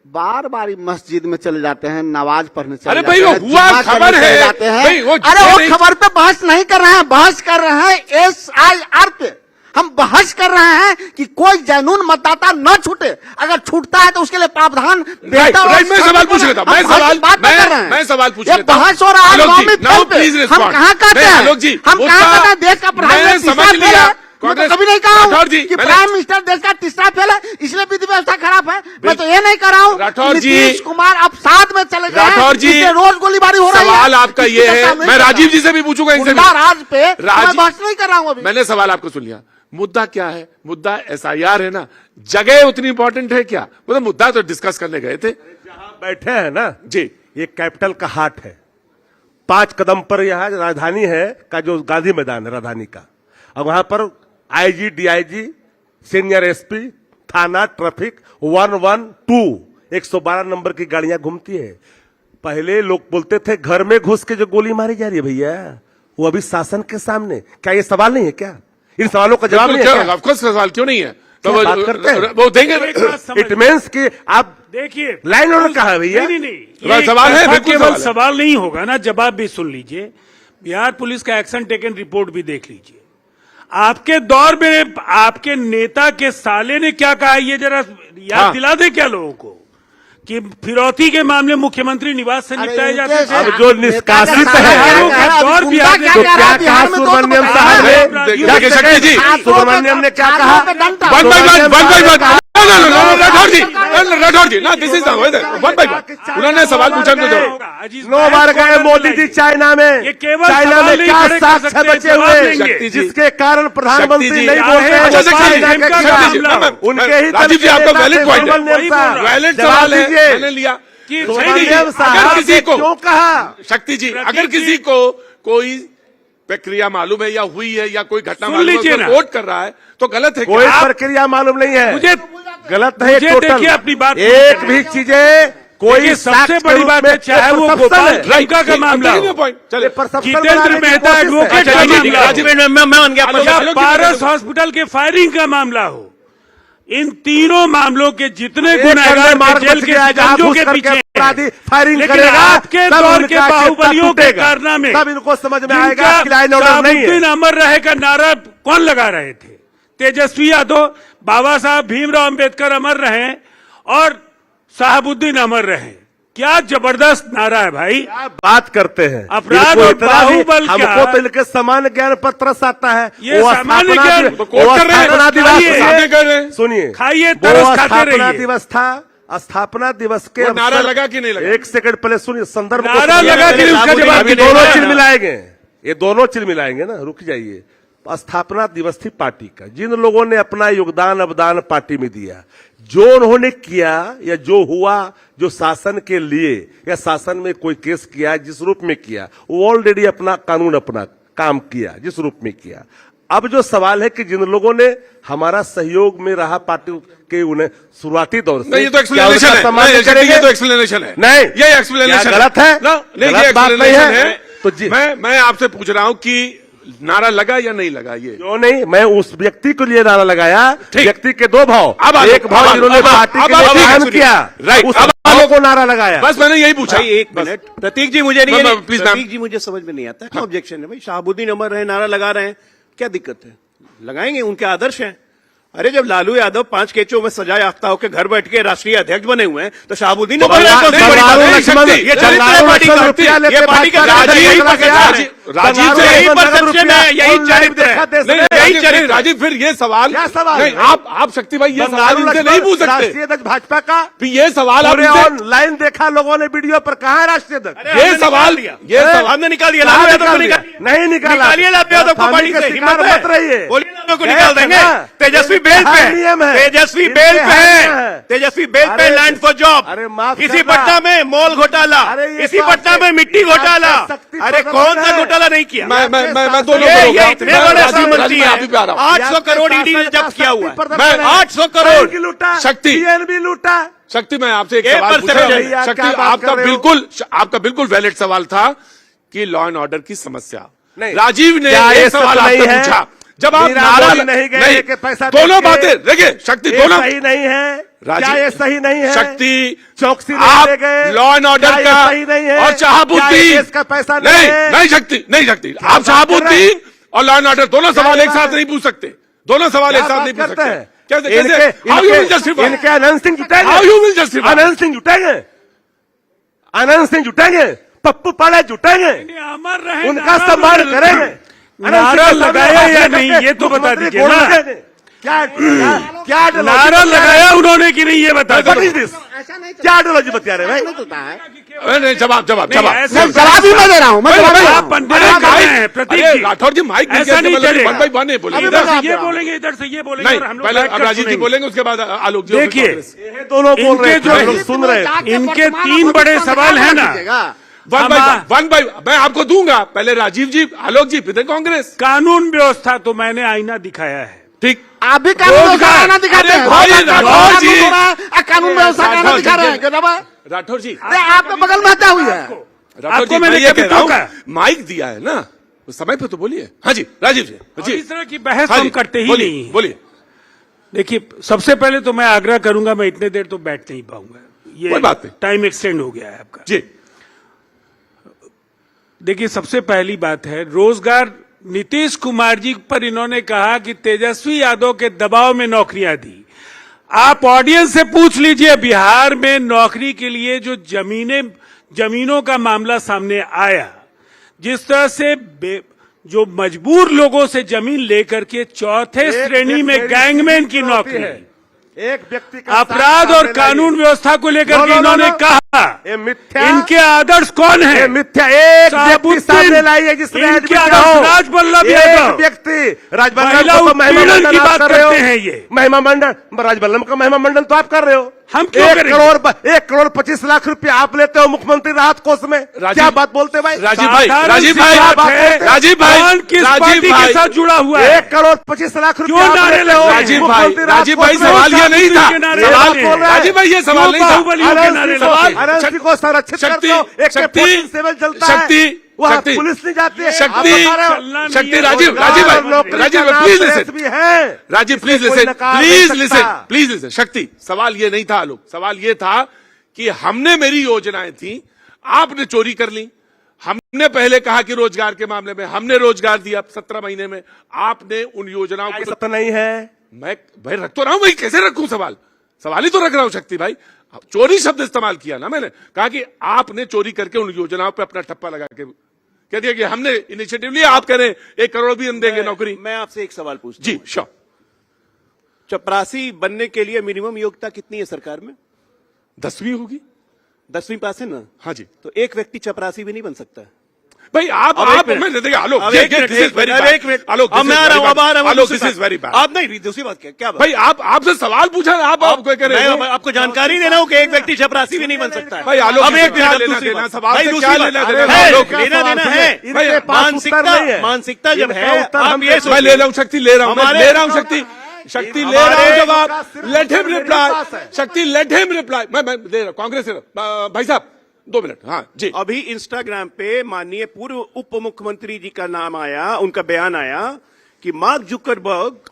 बार बार मस्जिद में चले जाते हैं, नमाज पढ़ने चले अरे जाते भाई, वो हैं, हुआ जुम्मा खबर करने चले है। जाते हैं। भाई, वो अरे ये वो नहीं- खबर पे बहस नहीं कर रहे हैं, बहस कर रहे हैं एसआईआर पे। हम बहस कर रहे हैं कि कोई जनून मतदाता न छूटे, अगर छूटता है तो उसके लिए प्रावधान बेहतर और मैं सवाल पूछ रहा था। हम मैं बहस की सवाल बात नहीं कर रहे हैं। मैं सवाल पूछ ये रहा था। बहस हो रहा है आलोक नौवीं जी, now फेल पे। please हम respond। कहाँ कहते नहीं, हैं? आलोक जी, हम मुद्दा- कहाँ कहते हैं देश का प्रधानमंत्री मैंने तीसरा समझ फेल लिया। है? मैं तो कांग्रेस- कभी नहीं कहा राठौर जी, हूँ कि मैंने- प्राइम मिनिस्टर देश का तीसरा फेल है इसलिए विधि व्यवस्था खराब है। मैं तो ये नहीं कर रहा हूँ। राठौर जी- नीतीश कुमार अब साथ में चले गए हैं, राठौर जी, इससे रोज गोलीबारी हो रही है। सवाल आपका इसकी ये चर्चा है, नहीं मैं कर रहा। राजीव जी से भी पूछूंगा, इनसे भी। गुंडा राज पे राजीव- मैं बहस नहीं कर रहा हूँ अभी। मैंने सवाल आपको सुन लिया। मुद्दा क्या है? मुद्दा एसआईआर है ना। जगह उतनी इंपॉर्टेंट है क्या? मतलब मुद्दा तो डिस्कस करने गए थे। जहां बैठे हैं ना, जी ये कैपिटल का हार्ट है। 5 कदम पर यहाँ राजधानी है का जो गांधी मैदान है राजधानी का, और वहां पर आईजी, डीआईजी, सीनियर एसपी, थाना, ट्रैफिक 112 112 नंबर की गाड़ियां घूमती है। पहले लोग बोलते थे घर में घुस के जो गोली मारी जा रही है भैया, वो अभी शासन के सामने। क्या ये सवाल नहीं है क्या? इन सवालों का जवाब नहीं है क्या? ऑफकोर्स सवाल क्यों नहीं है? तो क्या बात करते हैं? वो देंगे। एक बात समझ- इट मीन्स कि आप देखिए लाइन ऑर्डर कहा है भैया? नहीं नहीं सवाल ये सवाल है, ऐसा बिल्कुल केवल सवाल है। सवाल नहीं होगा ना, जवाब भी सुन लीजिए। बिहार पुलिस का एक्शन टेकन रिपोर्ट भी देख लीजिए। आपके दौर में आपके नेता के साले ने क्या कहा, ये जरा याद हाँ। दिला दे क्या लोगों को कि फिरौती के मामले मुख्यमंत्री निवास से निपटाए जाते थे। अब जो निष्कासित है, दौर बिहार में तो क्या कहा सुब्रमण्यम साहब ने? देखिए शक्ति जी, सुब्रमण्यम ने क्या कहा? वन बाई वन राठौर जी ना, this is one by one. उन्होंने सवाल पूछा तो जवाब। 9 बार गए मोदी जी चाइना में। ये केवल चाइना सवाल में नहीं क्या खड़े कर साक्ष्य सकते, बचे जवाब हुए देंगे। शक्ति जी, जिसके कारण प्रधानमंत्री शक्ति जी, नहीं क्या बोलते है? हैं? अच्छा, शक्ति जी, चाइना के शक्ति जी, खिलाफ उनके ही राजीव जी, आपका वैलिड पॉइंट है। वही बोल रहा हूं। वैलिड जवाब सवाल है, दीजिए। मैंने लिया। कि सुब्रमण्यम अगर साहब किसी ने को क्यों कहा? शक्ति जी, प्रतीक अगर जी- किसी को कोई प्रक्रिया मालूम है या हुई है या कोई घटना सुन मालूम है, लीजिए उसको ना। कोट कर रहा है तो गलत है कोई क्या? प्रक्रिया मालूम नहीं है। मुझे गलत है मुझे टोटल। देखिए अपनी बात एक भी चीजें कोई देखिए, सबसे साक्ष्य बड़ी के बात रूप है, में चाहे वो perception गोपाल है। खंडका का मामला हो, पॉइंट चले। perception जितेंद्र बनाने की मेहता कोशिश है। एडवोकेट अच्छा, का राजीव जी, मामला हो, राजीव मैं मान गया या आलोक जी, पारस हॉस्पिटल के फायरिंग का मामला हो, इन तीनों मामलों के जितने एक गुनहगार अंडर मार्ग के जेल बच के गया, जहां शिकंजों घुस के करके पीछे अपराधी हैं। फायरिंग लेकिन करेगा, आपके तब दौर उनका के चेहरा बाहुबलियों के टूटेगा। कारनामे, तब इनको समझ में आएगा जिनका कि लाइन ऑर्डर नहीं है। शहाबुद्दीन अमर रहे का नारा कौन लगा रहे थे? तेजस्वी यादव, बाबा साहब भीमराव अंबेडकर अमर रहे और शहाबुद्दीन अमर रहे। क्या जबरदस्त नारा है भाई। क्या बात करते हैं? अपराध इनको और इतना भी- बाहुबल क्या? हमको तो इनके सामान्य ज्ञान पर तरस आता है। ये वो सामान्य स्थापना ज्ञान दिवस- तो कोट वो कर रहे हैं। स्थापना दिवस खाइए। है। सामने कर रहे हैं। सुनिए, खाइए, वो तरस खाते स्थापना रहिए। दिवस था। स्थापना दिवस के वो नारा अवसर- लगा कि नहीं लगा? एक सेकंड पहले सुनिए, संदर्भ को नारा सुनिए। लगा कि नहीं, उसका जवाब अभी भी दोनों नहीं चीज दिया। मिलाएंगे, ये दोनों चीज मिलाएंगे ना, रुक जाइए। स्थापना दिवस थी पार्टी का। जिन लोगों ने अपना योगदान अवदान पार्टी में दिया, जो उन्होंने किया या जो हुआ, जो शासन के लिए या शासन में कोई केस किया, जिस रूप में किया, वो ऑलरेडी अपना कानून अपना काम किया, जिस रूप में किया। अब जो सवाल है कि जिन लोगों ने हमारा सहयोग में रहा पार्टी के उन्हें शुरुआती दौर से नहीं, ये तो क्या एक्सप्लेनेशन उनका है। सम्मान नहीं, करेंगे? ये तो एक्सप्लेनेशन है। नहीं, ये एक्सप्लेनेशन क्या गलत है? नहीं, गलत ये बात नहीं एक्सप्लेनेशन है। है। तो जी मैं आपसे पूछ रहा हूं कि नारा लगा या नहीं लगा ये? क्यों नहीं, मैं उस व्यक्ति के लिए नारा लगाया। ठीक। व्यक्ति के दो भाव, अब आ लो, एक भाव अब आ लो, जिन्होंने अब आ लो, पार्टी अब के आ लो, लिए ठीक है, काम किया, राइट, उस अब आ लो। भाव को नारा लगाया। बस मैंने यही पूछा। भाई एक मिनट, प्रतीक जी मुझे नहीं प्लीज प्रतीक जी मुझे समझ में नहीं आता क्या ऑब्जेक्शन है भाई? शहाबुद्दीन अमर है, नारा लगा रहे हैं, क्या दिक्कत है? लगाएंगे, उनके आदर्श हैं। अरे जब लालू यादव 5 केचों में सजा याफ्ता होकर घर बैठ के राष्ट्रीय अध्यक्ष बने हुए हैं तो शहाबुद्दीन अमर बल्ला- तो नहीं बड़ी बात है। लक्ष्मण- ये चरित्र है बल्ला- पार्टी लक्ष्मण का। रुपया लेके ये पार्टी का भाजपा का राजीव चला गया। राजीव से यही नगद परसेप्शन रुपया है, यही ऑनलाइन चरित्र देखा है। देश नहीं, में। यही राजीव, चरित्र है। राजीव फिर ये सवाल क्या सवाल नहीं, है? आप शक्ति भाई ये सवाल इनसे नहीं पूछ सकते। राष्ट्रीय अध्यक्ष भाजपा का फिर ये सवाल आप पूरे इनसे ऑनलाइन देखा लोगों ने वीडियो पर, कहा है राष्ट्रीय अध्यक्ष? अरे हमने सवाल- निकाल दिया। ये है? सवाल- हमने निकाल दिया। कहाँ लालू यादव को निकाल दिया? निकाल नहीं निकाला। निकालिए लालू यादव को फांसी पार्टी का से। शिकार हिम्मत मत रहिए। है? बोलिए लालू को है, निकाल देंगे। है। तेजस्वी बेल इनके पे यहाँ नियम है। तेजस्वी इनके बेल पे यहाँ नियम है। है। तेजस्वी बेल पे अरे, लैंड फॉर जॉब। अरे माफ इसी करना। पटना में मॉल घोटाला, अरे ये इसी तो पटना आपके- में मिट्टी घोटाला। आपके शक्ति अरे प्रदर्शन कौन सा है। घोटाला नहीं किया? मैं दोनों ये को रोक रहा हूं। इतने मैं बड़े राजीव- सामंती राजीव, मैं आप ही पे आ रहा हूं। 800 करोड़ ईडी ने जब्त किया हुआ है। मैं 800 करोड़ की लूटा, शक्ति। पीएनबी लूटा। शक्ति मैं आपसे एक ये सवाल पूछ रहा perception हूं। है। शक्ति क्या बात आपका कर रहे हो? आपका बिल्कुल वैलिड सवाल था कि लॉ एंड ऑर्डर की समस्या। नहीं। राजीव ने क्या ये ये सवाल सच आपसे नहीं है? पूछा। जब आप मीरा नारा मोदी नहीं गए कि पैसा दोनों देके- बातें देखिए शक्ति ये दोनों सही नहीं है। राजीव- क्या ये सही नहीं है? शक्ति चौकसी आप नहीं ले गए। लॉ एंड ऑर्डर क्या ये का सही नहीं है? और क्या शहाबुद्दीन ये देश का पैसा नहीं नहीं है? नहीं शक्ति नहीं शक्ति आप बात कर रहे शहाबुद्दीन और लॉ एंड ऑर्डर दोनों क्या सवाल ये एक बात साथ है? नहीं पूछ सकते। दोनों सवाल एक क्या साथ बात नहीं पूछ करते सकते। हैं? कैसे इनके कैसे हाउ यू विल जस्टिफाई इनके अनंत सिंह जुटेंगे। How you will justify Anant Singh जुटेंगे। अनंत सिंह जुटेंगे। पप्पू पाड़े जुटेंगे। अमर रहे, उनका नारा सम्मान लगा- करेंगे। नारा लगाया या नहीं ये तो बता मुख्यमंत्री दीजिए गोल्ड ना। देंगे। क्या क्या ideology नारा बता लगाया रहे उन्होंने कि नहीं ये बता हैं? What दो। is this? ऐसा नहीं क्या आइडियोलॉजी बता रहे हैं भाई? नहीं होता है। नहीं जवाब जवाब नहीं, जवाब ऐसा- मैं जवाब ही मैं दे रहा हूं। मैं जवाब दे रहा आप हूं। पंडित अरे कर रहे हैं माइक- प्रतीक अरे जी। राठौर जी माइक ऐसा नहीं चलेगा। वन बाई वन नहीं बोलेंगे। अभी इधर मैं से ये आप- बोलेंगे, इधर से ये बोलेंगे नहीं और हम लोग पहले बैठकर राजीव जी सुनेंगे। बोलेंगे उसके बाद आलोक जी और फिर देखिए, कांग्रेस। ये दोनों बोल रहे इनके थे, जो- हम लोग सुन रहे थे। इनके 3 बड़े सवाल है ना। वन बाई मैं आपको दूंगा। पहले राजीव जी आलोक जी फिर कांग्रेस। कानून व्यवस्था तो मैंने आईना दिखाया है। ठीक आप भी कानून व्यवस्था का आना दिखाते हैं। भाई, राठौर जी। कानून व्यवस्था का आना राठौर दिखा जी। रहे हैं क्या दबा? राठौर जी अरे आपके बगल में हत्या हुई है। राठौर आपको जी मैंने मैं ये कभी कह रहा हूं, टोका? माइक दिया है ना उस समय पे तो बोलिए। हाँ जी राजीव जी और जी इस तरह की बहस हाँ हम जी, करते ही बोलिए, नहीं हैं। बोलिए देखिए, सबसे पहले तो मैं आग्रह करूंगा, मैं इतने देर तो बैठ नहीं पाऊंगा। ये कोई बात नहीं। टाइम एक्सटेंड हो गया है आपका। जी देखिए, सबसे पहली बात है रोजगार। नीतीश कुमार जी पर इन्होंने कहा कि तेजस्वी यादव के दबाव में नौकरियां दी। आप ऑडियंस से पूछ लीजिए, बिहार में नौकरी के लिए जो जमीनों का मामला सामने आया, जिस तरह से जो मजबूर लोगों से जमीन लेकर के चौथे श्रेणी में गैंगमैन की नौकरी, एक व्यक्ति का अपराध और कानून व्यवस्था को लेकर के इन्होंने कहा, ये मिथ्या, इनके आदर्श कौन है? ये मिथ्या एक व्यक्ति शहाबुद्दीन, सामने लाइए जिसने इनके एडमिट आदर्श हो। राजवल्लभ यादव। एक व्यक्ति महिला राजवल्लभ को महिमा उत्पीड़न मंडन की आप बात कर रहे हो। करते हैं ये। महिमा मंडन, राजवल्लभ का महिमा मंडन तो आप कर रहे हो। हम क्यों 1 करेंगे? करोड़ 25 लाख रुपया आप लेते हो मुख्यमंत्री राहत कोष में। क्या बात बोलते भाई? राजीव भाई साधारण राजीव सी भाई बात है। राजीव भाई कौन किस राजीव पार्टी भाई के साथ जुड़ा हुआ है? 1 करोड़ 25 लाख रुपया क्यों आप नारे लेते हो लगते हैं? राजीव भाई मुख्यमंत्री राहत राजीव भाई कोष में। सवाल ये नहीं था। के नारे सवाल लगते हैं। राजीव भाई ये सवाल नहीं था। बाहुबलियों के नारे लगते हैं। अनंत सिंह को संरक्षित करते हो। एक शक्ति सिविल चलता है। शक्ति वहाँ शक्ति पुलिस नहीं जाती है। आप शक्ति बता रहे हो। चलना नहीं शक्ति है। राजीव राजीव रोजगार और भाई नौकरी राजीव का नाम प्लीज प्रेस लिसन भी है। राजीव प्लीज कोई लिसन नकार प्लीज नहीं लिसन सकता। प्लीज लिसन शक्ति सवाल ये नहीं था आलोक सवाल ये था कि हमने मेरी योजनाएं थी आपने चोरी कर ली। हमने पहले कहा कि रोजगार के मामले में हमने रोजगार दिया 17 महीने में आपने उन योजनाओं को तो नहीं है। मैं भाई रख तो रहा हूं भाई कैसे रखूं सवाल ही तो रख रहा हूं शक्ति भाई। चोरी शब्द इस्तेमाल किया ना मैंने कहा कि आपने चोरी करके उन योजनाओं पे अपना ठप्पा लगा के कह दिया कि हमने इनिशिएटिव लिया आप कह रहे हैं 1 करोड़ भी हम देंगे नौकरी। मैं आपसे एक सवाल पूछता जी हूं। श्योर चपरासी बनने के लिए मिनिमम योग्यता कितनी है सरकार में? 10वीं होगी 10वीं पास है ना? हाँ जी तो एक व्यक्ति चपरासी भी नहीं बन सकता। भाई आप मैं देखिए आलोक अब एक मिनट, एक मिनट, आलोक अब मैं आ रहा हूं, अब आ रहा हूं, आलोक दूसरी दिस इज बात। Very bad. आप नहीं, दूसरी बात क्या बात? भाई आपसे सवाल पूछा ना, आप कोई कह रहे हो? मैं आपको जानकारी देना हूं कि एक व्यक्ति चपरासी भी नहीं बन सकता है। भाई आलोक अब एक क्या मिनट, लेना दूसरी देना, बात। सवाल भाई से दूसरी क्या बात। लेना देना? है, आलोक, लेना देना है, इनके पास उत्तर नहीं है। मानसिकता जब इनका है, उत्तर आप हम ये दे सकते मैं ले रहा हूं शक्ति, ले रहा हूं, मैं हमारे- ले रहा हूं शक्ति, शक्ति ले रहा हूं जवाब। लेट हिम रिप्लाई, शक्ति लेट हिम रिप्लाई। मैं ले रहा हूं, कांग्रेस से भाई साहब 2 मिनट। हाँ जी। अभी इंस्टाग्राम पे माननीय पूर्व उप मुख्यमंत्री जी का नाम आया, उनका बयान आया कि मार्क जुकरबर्ग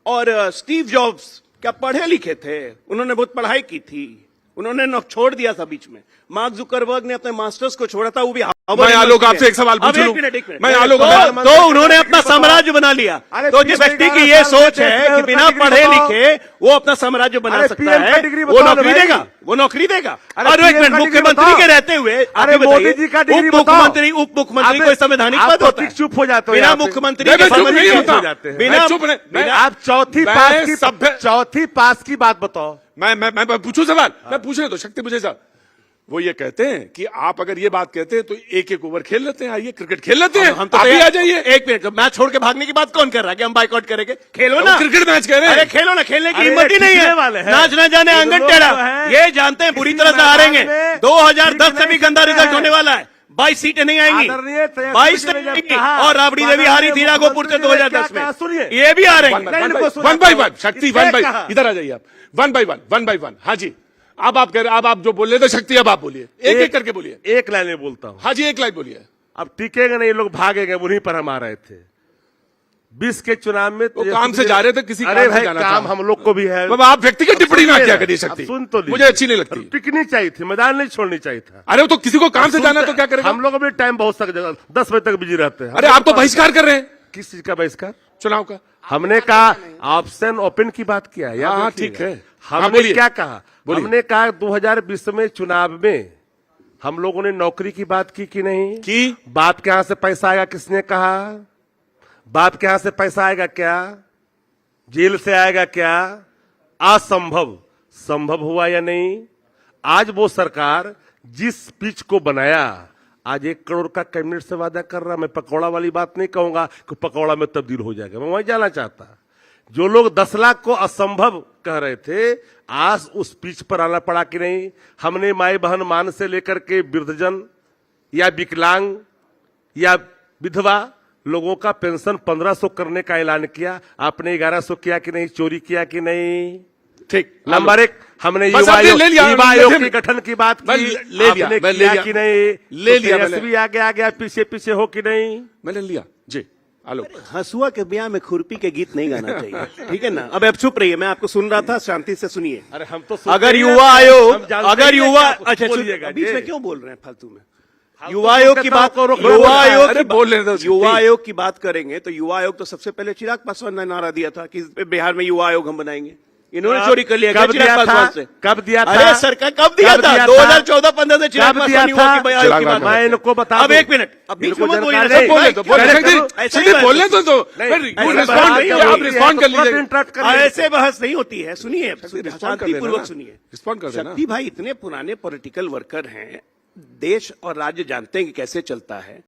और स्टीव जॉब्स क्या पढ़े लिखे थे, उन्होंने बहुत पढ़ाई की थी, उन्होंने छोड़ दिया था बीच में। मार्क जुकरबर्ग ने अपने मास्टर्स को छोड़ा था, वो भी मैं आलोक आपसे एक सवाल पूछ लूं। एक मिनट मैं आलोक तो उन्होंने अपना साम्राज्य बना लिया। तो जिस व्यक्ति की ये सोच है कि बिना पढ़े लिखे वो अपना साम्राज्य बना अरे सकता PM है, का डिग्री वो बताओ नौकरी ना भाई। देगा, वो नौकरी देगा। अरे और एक PM मिनट, का डिग्री मुख्यमंत्री बताओ। के रहते हुए अरे आप ही मोदी बताइए, जी का डिग्री उप बताओ। मुख्यमंत्री कोई संवैधानिक आप पद तो होता है? चुप हो जाते हो बिना यहाँ पे। मुख्यमंत्री मैं के चुप नहीं संवैधानिक होता। हो जाते हैं। बिना मैं चुप नहीं- बिना- आप चौथी मैं पास की सभ्य- चौथी पास की बात बताओ। मैं पूछूं सवाल, मैं पूछने दो शक्ति मुझे साहब। वो ये कहते हैं कि आप अगर ये बात कहते हैं तो एक एक ओवर खेल लेते हैं, आइए क्रिकेट खेल लेते हैं, हम तो आप भी तैयार- आ जाइए। एक मिनट, मैच छोड़ के भागने की बात कौन कर रहा है कि हम बाइकआउट करेंगे? खेलो ना, वो क्रिकेट मैच कह रहे हैं। अरे खेलो ना, खेलने की अरे हिम्मत ही नहीं टिकने है, वाले हैं। नाच ना जाने इन आंगन लोग टेढ़ा, जो हैं, ये जानते हैं बुरी इसी तरह से मैदान हारेंगे। में 2010 से भी गंदा टिकने रिजल्ट है। होने वाला है, 22 सीटें नहीं आएंगी, आदरणीय तेजस्वी 22 जी ने नहीं जब आएंगी। कहा, और राबड़ी देवी हारी थी राघोपुर से 2010 क्या कहा, सुनिए। में, ये भी हारेंगे। वन बाई वन शक्ति, वन बाई, इधर आ जाइए आप, वन बाई वन। हाँ जी, अब आप कह रहे, अब आप जो बोल रहे थे शक्ति, अब आप बोलिए, एक एक करके बोलिए। एक लाइन में बोलता हूं। हाँ जी, एक लाइन बोलिए। अब टिकेंगे नहीं, लोग भागेंगे, उन्हीं पर हम आ रहे थे 20 के चुनाव में। वो काम से जा रहे थे, किसी अरे काम से भाई जाना काम था। हम लोग को भी है। बाबा आप व्यक्तिगत टिप्पणी ना सुनिए किया ना, करिए अब शक्ति, सुन तो लीजिए। मुझे अच्छी नहीं लगती। टिकनी चाहिए थी, मैदान नहीं छोड़नी चाहिए था। अरे वो तो किसी को काम से जाना तो क्या करेगा? हम लोग भी टाइम बहुत सक 10 बजे तक बिजी रहते हैं। अरे आप तो बहिष्कार कर रहे हैं किस चीज का बहिष्कार? चुनाव का। हमने कहा ऑप्शन ओपन की बात किया याद हाँ, रखिएगा। ठीक है। हाँ, हमने बोलिए। क्या कहा? बोलिए। हमने कहा 2020 में चुनाव में हम लोगों ने नौकरी की बात की कि नहीं की? बाप के यहां से पैसा आएगा, किसने कहा? बाप के यहां से पैसा आएगा क्या? जेल से आएगा क्या? असंभव संभव हुआ या नहीं? आज वो सरकार जिस पिच को बनाया, आज 1 करोड़ का कैबिनेट से वादा कर रहा। मैं पकौड़ा वाली बात नहीं कहूंगा कि पकौड़ा में तब्दील हो जाएगा, मैं वहीं जाना चाहता। जो लोग 10 लाख को असंभव कह रहे थे, आज उस पिच पर आना पड़ा कि नहीं? हमने माई बहन मान से लेकर के वृद्धजन या विकलांग या विधवा लोगों का पेंशन 1500 करने का ऐलान किया। आपने 1100 किया कि नहीं? चोरी किया कि नहीं? ठीक। नंबर 1, हमने बस युवा आपने ले लिया, युवा ले आयोग लिया। के गठन की बात मैं की। ले लिया, आपने मैं ले किया लिया। कि नहीं? ले लिया मैंने। तेजस्वी आगे आ गया, पीछे पीछे हो कि नहीं? मैंने लिया जी। आलोक, हंसुआ के ब्याह में खुरपी के गीत नहीं गाना चाहिए, ठीक है ना? अब चुप रहिए, मैं आपको सुन रहा था, शांति से सुनिए। अरे हम तो सुनते अगर ही युवा रहते हैं, आयोग, हम जानते अगर ही हैं युवा, कि आप अच्छा बोलिएगा बीच जी। में क्यों बोल रहे हैं फालतू में? हम युवा तो आयोग की कहता बात, हूं, रोक- युवा आयोग अरे की बोल लेने दो बात, उसको, युवा ठीक। आयोग की बात करेंगे तो युवा आयोग तो सबसे पहले चिराग पासवान ने नारा दिया था कि बिहार में युवा आयोग हम बनाएंगे। इन्होंने चोरी कर लिया क्या कब चिराग दिया था? पासवान से? कब दिया था? अरे सरकार कब दिया कब था? दिया था? 2014-15 से चिराग कब पासवान दिया युवा था? की आयोग चिराग की बात पासवान। मैं इनको बता अब दूं। एक मिनट, अब बीच में इनको मत बोलिए, जानकारी सब नहीं। बोले तो बोले। बोले, ऐसे शक्ति ही बहस बोलने है। तो नहीं, very good ऐसे response बात कीजिए, नहीं आप होती है, रिस्पॉन्ड कर तो तुरंत लीजिए। इंटरप्ट कर लीजिए। ऐसे बहस नहीं होती है, सुनिए, respond कर शांतिपूर्वक देना ना। सुनिए। respond कर देना। शक्ति भाई इतने पुराने पॉलिटिकल वर्कर हैं, देश और राज्य जानते हैं कि कैसे चलता है।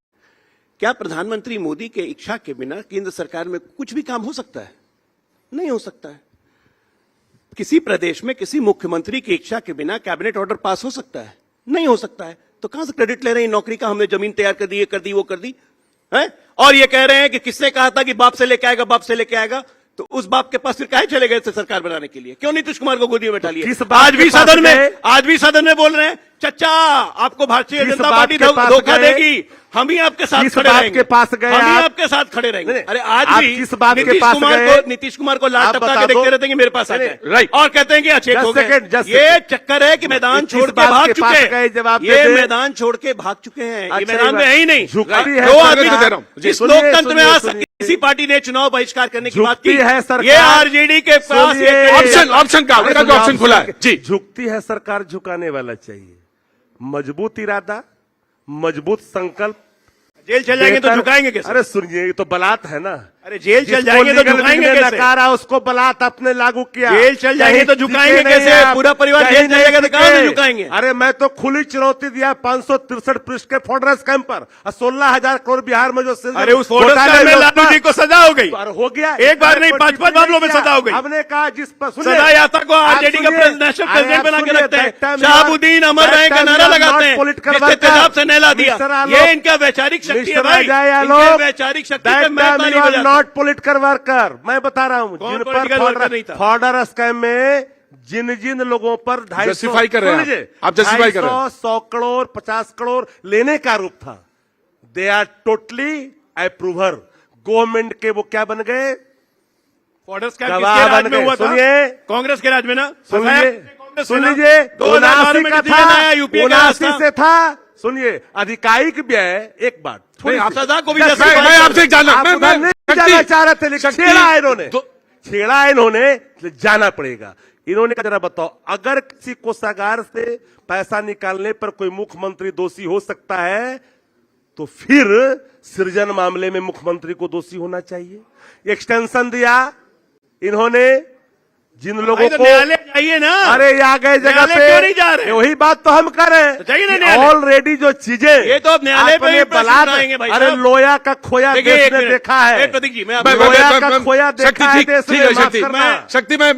क्या प्रधानमंत्री मोदी के इच्छा के बिना केंद्र सरकार में कुछ भी काम हो सकता है? नहीं हो सकता है। किसी प्रदेश में किसी मुख्यमंत्री की इच्छा के बिना कैबिनेट ऑर्डर पास हो सकता है? नहीं हो सकता है। तो कहां से क्रेडिट ले रहे हैं नौकरी का? हमने जमीन तैयार कर दी, ये कर दी, वो कर दी है? और ये कह रहे हैं कि किसने कहा था कि बाप से लेके आएगा, बाप से लेके आएगा। तो उस बाप के पास फिर काहे चले गए थे सरकार बनाने के लिए? क्यों नीतीश कुमार को गोदी में बैठा लिया? किस बाप आज भी के पास सदन में, गए? आज भी सदन में बोल रहे हैं, चचा आपको भारतीय किस जनता बाप पार्टी के पास धोखा गए? देगी, हम ही आपके साथ किस खड़े बाप रहेंगे, के पास गए हम ही आप? आपके साथ खड़े रहेंगे। नहीं, अरे आज आप भी किस बाप के नीतीश पास कुमार गए? को, नीतीश कुमार को लाल आप टपका बता के दो। देखते रहते हैं कि मेरे पास आ नहीं, जाए, राइट। और कहते हैं कि अच्छे Just हो गए। second, just ये second। चक्कर है कि मैदान किस छोड़ के बाप भाग के चुके पास हैं, गए? जवाब ये दे दे। मैदान छोड़ के भाग चुके हैं, ये अच्छा, मैदान में है ही नहीं। झुकती है दो सरकार। आदमी दे रहा हूं। जिस सुनिए, लोकतंत्र में आज सुनिए, किसी पार्टी ने चुनाव बहिष्कार करने की बात की, झुकती है सरकार। ये आरजेडी के पास सुनिए, ये ऑप्शन का उनका भी ऑप्शन खुला है जी। झुकती है सरकार, झुकाने वाला चाहिए। मजबूत इरादा, मजबूत संकल्प। जेल चल जाएंगे तो बेहतर- झुकाएंगे कैसे? अरे सुनिए, ये तो बलात् है ना। अरे जेल चल जिसको जाएंगे तो लीगल झुकाएंगे विंग ने कैसे? नकारा, उसको बलात् आपने लागू किया। जेल चल जाएंगे तो कहीं झुकाएंगे टिके कैसे? नहीं आप, पूरा परिवार कहीं जेल चल नहीं जाएगा तो कहां से टिके। झुकाएंगे? अरे मैं तो खुली चुनौती दिया 563 पृष्ठ के फोर्डर स्कैम पर, 16,000 करोड़ बिहार में जो अरे उस फोटो में लालू जी को सजा हो गई, हो गया। एक बार नहीं, 5-5 मामलों में सजा हो गई। हमने कहा जिस पर सदा यात्रा को आरजेडी का नेशनल प्रेसिडेंट बना के रखते हैं, शहाबुद्दीन अमर रहे का नारा लगाते हैं, जिससे तेजाब से नहला दिया। ये इनका वैचारिक शक्ति है भाई, इनके वैचारिक शक्ति पे मैं ताली बजाता हूं। नॉट पॉलिटिकल वर्कर, मैं बता रहा हूं कौन जिन political worker नहीं था? पर फॉर्डर स्कैम में जिन जिन लोगों पर 250 Justify कर रहे हैं आप justify कर रहे हैं। 100 करोड़ 50 करोड़ लेने का आरोप था, they are totally approver. Government के वो क्या बन गए? बॉर्डर स्कैम गवाह किसके राज बन में गए। हुआ था? सुनिए, कांग्रेस के राज में ना। सुन फंसाया लीजिए, कांग्रेस सुन ने ना। लीजिए, 2012 में का डिसीजन आया, था, यूपीए का 79 था। से था। सुनिए, आधिकारिक व्यय एक बात नहीं, आप सजा को भी मैं justify मैं आपसे जानना आप उधर नहीं जाना चाह रहे थे, लेकिन शक्ति- छेड़ा इन्होंने, दो- छेड़ा इन्होंने, जाना पड़ेगा। इन्होंने कहा जरा बताओ, अगर किसी कोषागार से पैसा निकालने पर कोई मुख्यमंत्री दोषी हो सकता है, तो फिर सृजन मामले में मुख्यमंत्री को दोषी होना चाहिए। एक्सटेंशन दिया इन्होंने जिन लोगों भाई तो को, न्यायालय जाइए ना। अरे आ गए जगह न्यायालय पे, क्यों नहीं जा रहे? वही बात तो हम कर रहे तो जाइए ना हैं। न्यायालय। ऑलरेडी जो चीजें ये तो अब न्यायालय पे आपने ही प्रश्न बलात्- उठाएंगे भाई अरे साहब। लोया का खोया देखिए, देश एक ने मिनट। देखा है। प्रतीक जी, मैं मैं- आपको- लोया का खोया देखा शक्ति है ठीक देश ठीक ने, है माफ शक्ति करना। शक्ति में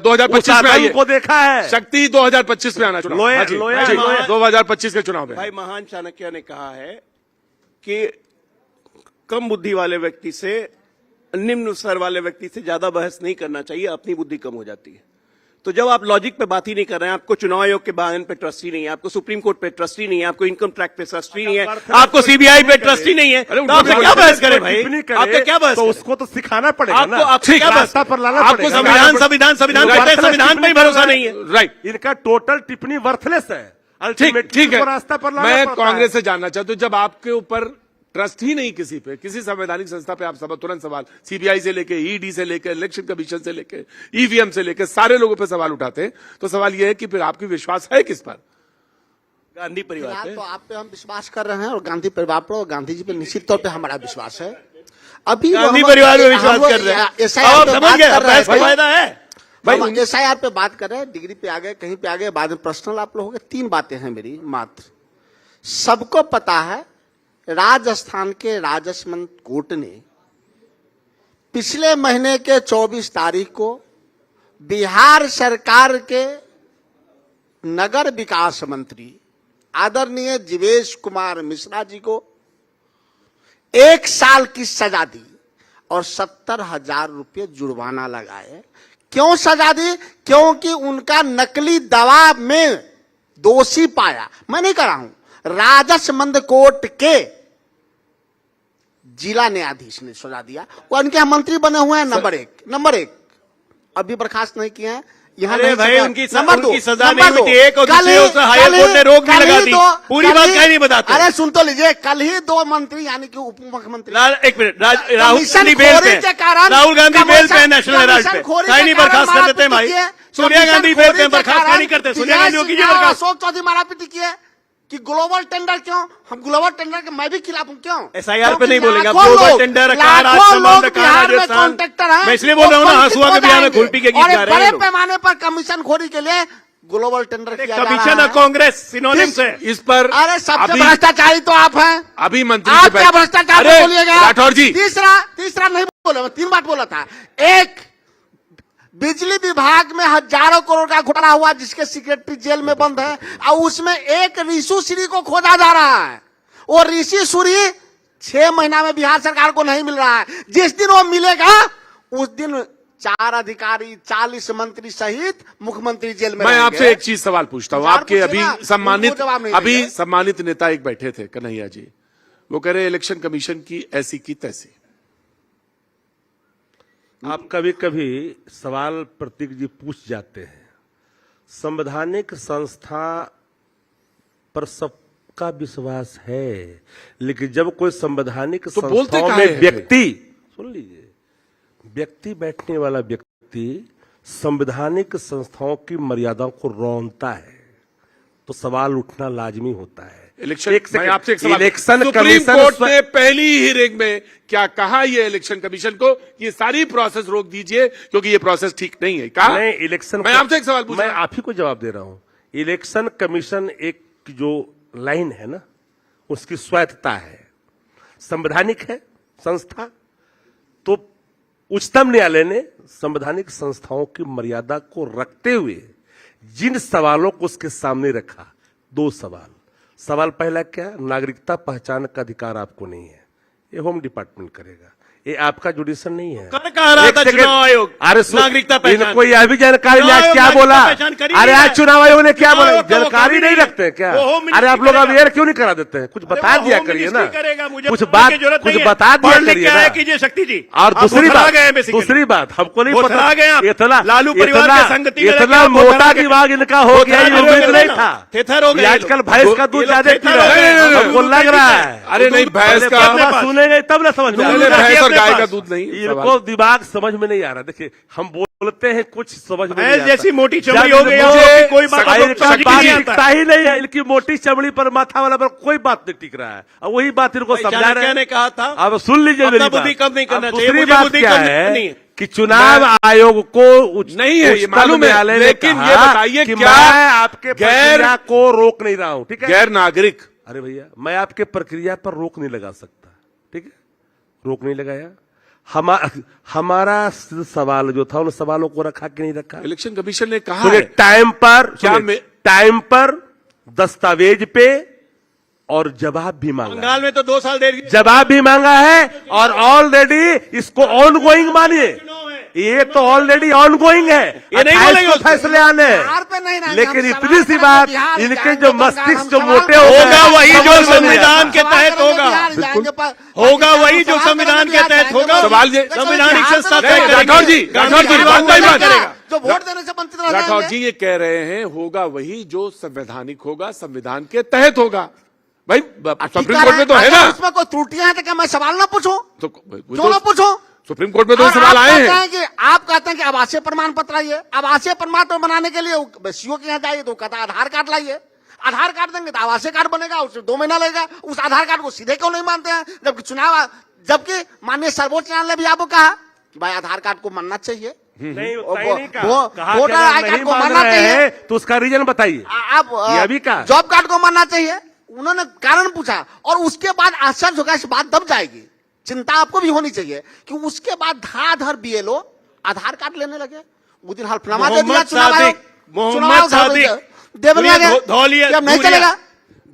2025 में उस आई को देखा है। शक्ति 2025 में आना चुनाव। लोया- हाँ जी, लोया- जी, लोया- 2025 के चुनाव में। भाई महान चाणक्य ने कहा है कि कम बुद्धि वाले व्यक्ति से, निम्न स्तर वाले व्यक्ति से ज्यादा बहस नहीं करना चाहिए, अपनी बुद्धि कम हो जाती है। तो जब आप लॉजिक पे बात ही नहीं कर रहे हैं, आपको चुनाव आयोग के बयान पे ट्रस्ट ही नहीं है, आपको सुप्रीम कोर्ट पे ट्रस्ट ही नहीं है, आपको इनकम टैक्स पे ट्रस्ट ही नहीं है, आपको सीबीआई पे ट्रस्ट ही नहीं है, तो आपसे क्या बहस करें भाई? आपसे क्या बहस तो करें? उसको तो सिखाना पड़ेगा आपको ना। आपसे क्या बहस? रास्ता पर लाना आपको पड़ेगा। संविधान कहते हैं, संविधान पे ही भरोसा नहीं है। राइट, इनका टोटल टिप्पणी वर्थलेस है। ठीक अल्टीमेटली ठीक है। इनको रास्ता पर लाना मैं पड़ता है। कांग्रेस से जानना चाहता हूं, जब आपके ऊपर ट्रस्ट ही नहीं किसी पे, किसी संवैधानिक संस्था पे, आप सब तुरंत सवाल सीबीआई से लेके ईडी से लेके इलेक्शन कमीशन से लेके ईवीएम से लेके सारे लोगों पे सवाल उठाते हैं, तो सवाल यह है कि फिर आपकी विश्वास है किस पर? गांधी परिवार फिलहाल पे तो आप पे हम विश्वास कर रहे हैं और गांधी परिवार पर और गांधी जी पे निश्चित तौर पे हमारा विश्वास है। अभी गांधी परिवार में विश्वास कर रहे हैं। अब आप समझ गए, बहस का फायदा है। भाई एसआईआर पे बात कर रहे हैं, डिग्री पे आ गए, कहीं पे आ गए, बाद में पर्सनल आप लोगों के। 3 बातें हैं मेरी मात्र। सबको पता है राजस्थान के राजस्व कोर्ट ने पिछले महीने के 24 तारीख को बिहार सरकार के नगर विकास मंत्री आदरणीय जीवेश कुमार मिश्रा जी को 1 साल की सजा दी और 70,000 रुपये जुर्माना लगाए। क्यों सजा दी? क्योंकि उनका नकली दवा में दोषी पाया। मैं नहीं कह रहा हूं, राजस्व कोर्ट के जिला न्यायाधीश ने सजा दिया। वो उनके यहाँ मंत्री बने हुए हैं। नंबर एक अभी बर्खास्त नहीं किए हैं। यहाँ अरे नहीं भाई, सजा। उनकी नंबर दो, सजा नंबर नहीं हुई दो। थी, एक और कल दूसरे ही- उसे हायर कल ही- कोर्ट ने रोक भी कल लगा ही दी। दो- पूरी कल बात ही- कहीं नहीं बताते। अरे सुन तो लीजिए, कल ही 2 मंत्री यानी कि उप मुख्यमंत्री एक minute, Rahul commission Gandhi bail खोरी पे के कारण- राहुल गांधी बेल पे कमीशन- नेशनल हेराल्ड पे कमीशन खोरी कहीं के नहीं कारण बर्खास्त कर देते हैं भाई। मारापीटी किए। सोनिया कमीशन गांधी बेल खोरी पे के बर्खास्त कारण नहीं करते, सोनिया गांधी को कीजिए विजय सिंह बर्खास्त। अशोक चौधरी मारापीटी किए कि ग्लोबल टेंडर क्यों? हम ग्लोबल टेंडर के मैं भी खिलाफ हूं। क्यों? एसआईआर पे क्योंकि नहीं बोलेगा, लाखों ग्लोबल लोग- टेंडर कहा, लाखों राजसमंद लोग कहा, बिहार में राजस्थान। कॉन्ट्रैक्टर हैं। मैं इसलिए बोल रहा हूं ना, वो हंसुआ के वंचित बिहार हो में खुरपी के गीत जाएंगे। गा और रहे हैं बड़े लोग। पैमाने पर कमीशन खोरी के लिए ग्लोबल टेंडर किया जा कमीशन रहा और है। कांग्रेस सिनोनिम्स है। इस पर अरे सबसे अभी- भ्रष्टाचारी तो आप हैं। अभी मंत्री आप की क्या बैठ- भ्रष्टाचार अरे, पे बोलिएगा? राठौर जी, तीसरा नहीं बोला, मैं 3 बात बोला था। एक, बिजली विभाग में हजारों करोड़ का घोटाला हुआ जिसके सेक्रेटरी जेल में बंद है और उसमें एक ऋषि श्री को खोजा जा रहा है। वो ऋषि श्री 6 महीना में बिहार सरकार को नहीं मिल रहा है। जिस दिन वो मिलेगा उस दिन 4 अधिकारी 40 मंत्री सहित मुख्यमंत्री जेल में मैं रहेंगे। आपसे एक चीज सवाल पूछता हूं। विचार आपके अभी पूछिए ना, सम्मानित उनको जवाब नहीं अभी देंगे। सम्मानित नेता एक बैठे थे, कन्हैया जी, वो कह रहे इलेक्शन कमीशन की ऐसी की तैसी। आप कभी कभी सवाल प्रतीक जी पूछ जाते हैं। संवैधानिक संस्था पर सबका विश्वास है, लेकिन जब कोई संवैधानिक तो बोलते संस्थाओं काहे में हैं? व्यक्ति, सुन लीजिए, व्यक्ति बैठने वाला व्यक्ति संवैधानिक संस्थाओं की मर्यादाओं को रौंदता है, तो सवाल उठना लाजमी होता है। इलेक्शन एक सेकंड। मैं आपसे एक सवाल, इलेक्शन सुप्रीम कमीशन कोर्ट ने पहली हियरिंग में क्या कहा ये इलेक्शन कमीशन को, ये सारी प्रोसेस रोक दीजिए क्योंकि ये प्रोसेस ठीक नहीं है, कहा? नहीं, इलेक्शन मैं आपसे एक सवाल पूछ मैं रहा हूं। आप ही को जवाब दे रहा हूं। इलेक्शन कमीशन एक जो लाइन है ना, उसकी स्वायत्तता है, संवैधानिक है संस्था। तो उच्चतम न्यायालय ने संवैधानिक संस्थाओं की मर्यादा को रखते हुए जिन सवालों को उसके सामने रखा, 2 सवाल पहला क्या, नागरिकता पहचान का अधिकार आपको नहीं है, ये होम डिपार्टमेंट करेगा, ये आपका जुडिशन नहीं है। कर कह रहा एक था सेकंड। चुनाव आयोग, अरे नागरिकता पहचान। इनको यह भी जानकारी नहीं, आज चुनाव क्या आयोग बोला? नागरिकता पहचान कर ही अरे नहीं आज है। चुनाव आयोग ने क्या चुनाव बोला? आयोग का वो जानकारी काम ही नहीं नहीं रखते हैं क्या? वो होम अरे आप लोग अब मिनिस्ट्री एयर क्यों नहीं करा देते हैं? कुछ बता वो दिया होम करिए ना, मिनिस्ट्री करेगा, मुझे कुछ बताने बात की जरूरत कुछ नहीं है। बता दिया पढ़ लिख करिए के आया ना। कीजिए शक्ति जी। और आप दूसरी भुतला बात, गए हैं basically। दूसरी बात हमको नहीं भुतला पता, गए आप। इतना लालू परिवार इतना- के संगति में इतना लेके आप मोटा भुतला गए। दिमाग इनका हो गया, ये भुतला उम्मीद गए नहीं ना। था। थेथर हो गए ये ये आजकल लोग। भैंस का दूध ये लोग ज्यादा थेथर पी हो रहा गए। है, दूध हमको दूध लग पीते रहा हैं। है। अरे नहीं, भैंस का पास। सुनेंगे तब ना समझ में पहले आएगा। भैंस और अपने गाय पास। का दूध नहीं, इनको दिमाग समझ में नहीं आ रहा। देखिए हम बोलते हैं कुछ समझ में नहीं भैंस आता। जैसी मोटी चमड़ी जब हो गई, मुझे आपकी कोई बात शक्ति- आपको समझ शक्ति में नहीं आता। दिखता ही नहीं है, इनकी मोटी चमड़ी पर माथा वाला पर कोई बात नहीं टिक रहा है। अब वही बात इनको भाई समझा चाणक्य रहे ने हैं। कहा था, अब सुन लीजिए अपना मेरी बुद्धि बात। कम नहीं करना अब चाहिए, दूसरी मुझे बात बुद्धि क्या कम है नहीं है। कि चुनाव आयोग को नहीं है, ये उच्चतम मालूम है, न्यायालय ने लेकिन ये कहा बताइए कि क्या मैं आपके गैर- प्रक्रिया को रोक नहीं रहा हूं, ठीक है? गैर नागरिक अरे भैया मैं आपके प्रक्रिया पर रोक नहीं लगा सकता, ठीक है? रोक नहीं लगाया। हमारा सवाल जो था उन सवालों को रखा कि नहीं रखा? इलेक्शन कमीशन ने कहा सुनिए, है टाइम मैं- टाइम पर दस्तावेज पे और जवाब भी मांगा है। बंगाल में तो 2 साल देर जवाब भी मांगा है और ऑलरेडी इसको ऑन गोइंग मानिए, ये तो ऑलरेडी ऑन गोइंग है। ये नहीं 28 बोलेंगे को उसको। फैसले आने हैं। बिहार पे नहीं रहेंगे, लेकिन हम इतनी सवाल सी करेंगे, बात, बिहार इनके जाएंगे जो बंगाल, मस्तिष्क हम जो सवाल मोटे करेंगे। हो होगा गए, वही समझ जो में नहीं संविधान आता। के तहत होगा। होगा वही जो संविधान के तहत होगा। सवाल ये- संविधानिक संस्था नहीं, तय राठौर जी, करेगी। राठौर जी, गांधी one by one करेगा। जो वोट देने से वंचित रह राठौर जाएंगे। जी ये कह रहे हैं होगा वही जो संवैधानिक होगा, संविधान के तहत होगा। भाई सुप्रीम कोर्ट में तो है ना, अगर उसमें कोई त्रुटियां हैं तो क्या मैं सवाल ना पूछूं? तो क्यों ना पूछूं? सुप्रीम कोर्ट में तो और सवाल आप आए कहते हैं। कि आप कहते हैं कि आवासीय प्रमाण पत्र आइए, आवासीय प्रमाण पत्र बनाने के लिए सीओ के यहाँ जाइए तो कहता है आधार कार्ड लाइए, आधार कार्ड देंगे तो आवासीय कार्ड बनेगा, उससे 2 महीना लगेगा। उस आधार कार्ड को सीधे क्यों नहीं मानते हैं? जबकि माननीय सर्वोच्च न्यायालय भी आपको कहा कि भाई आधार कार्ड को मानना चाहिए, नहीं वो- उतना ही नहीं वो- कहा। वोटर कहा कि आई अगर कार्ड नहीं को मान मानना रहे चाहिए। हैं, तो उसका रीजन बताइए। आप ये अभी कहा। जॉब कार्ड को मानना चाहिए। उन्होंने कारण पूछा और उसके बाद आश्चर्य होगा, इस बात दब जाएगी। चिंता आपको भी होनी चाहिए कि उसके बाद धाधर बीएलओ आधार कार्ड लेने लगे। वो दिन हल्फनामा दे दिया मोहम्मद चुनाव आयोग। सादिक, मोहम्मद सादिक, देवल धौलिया, अब नहीं चलेगा।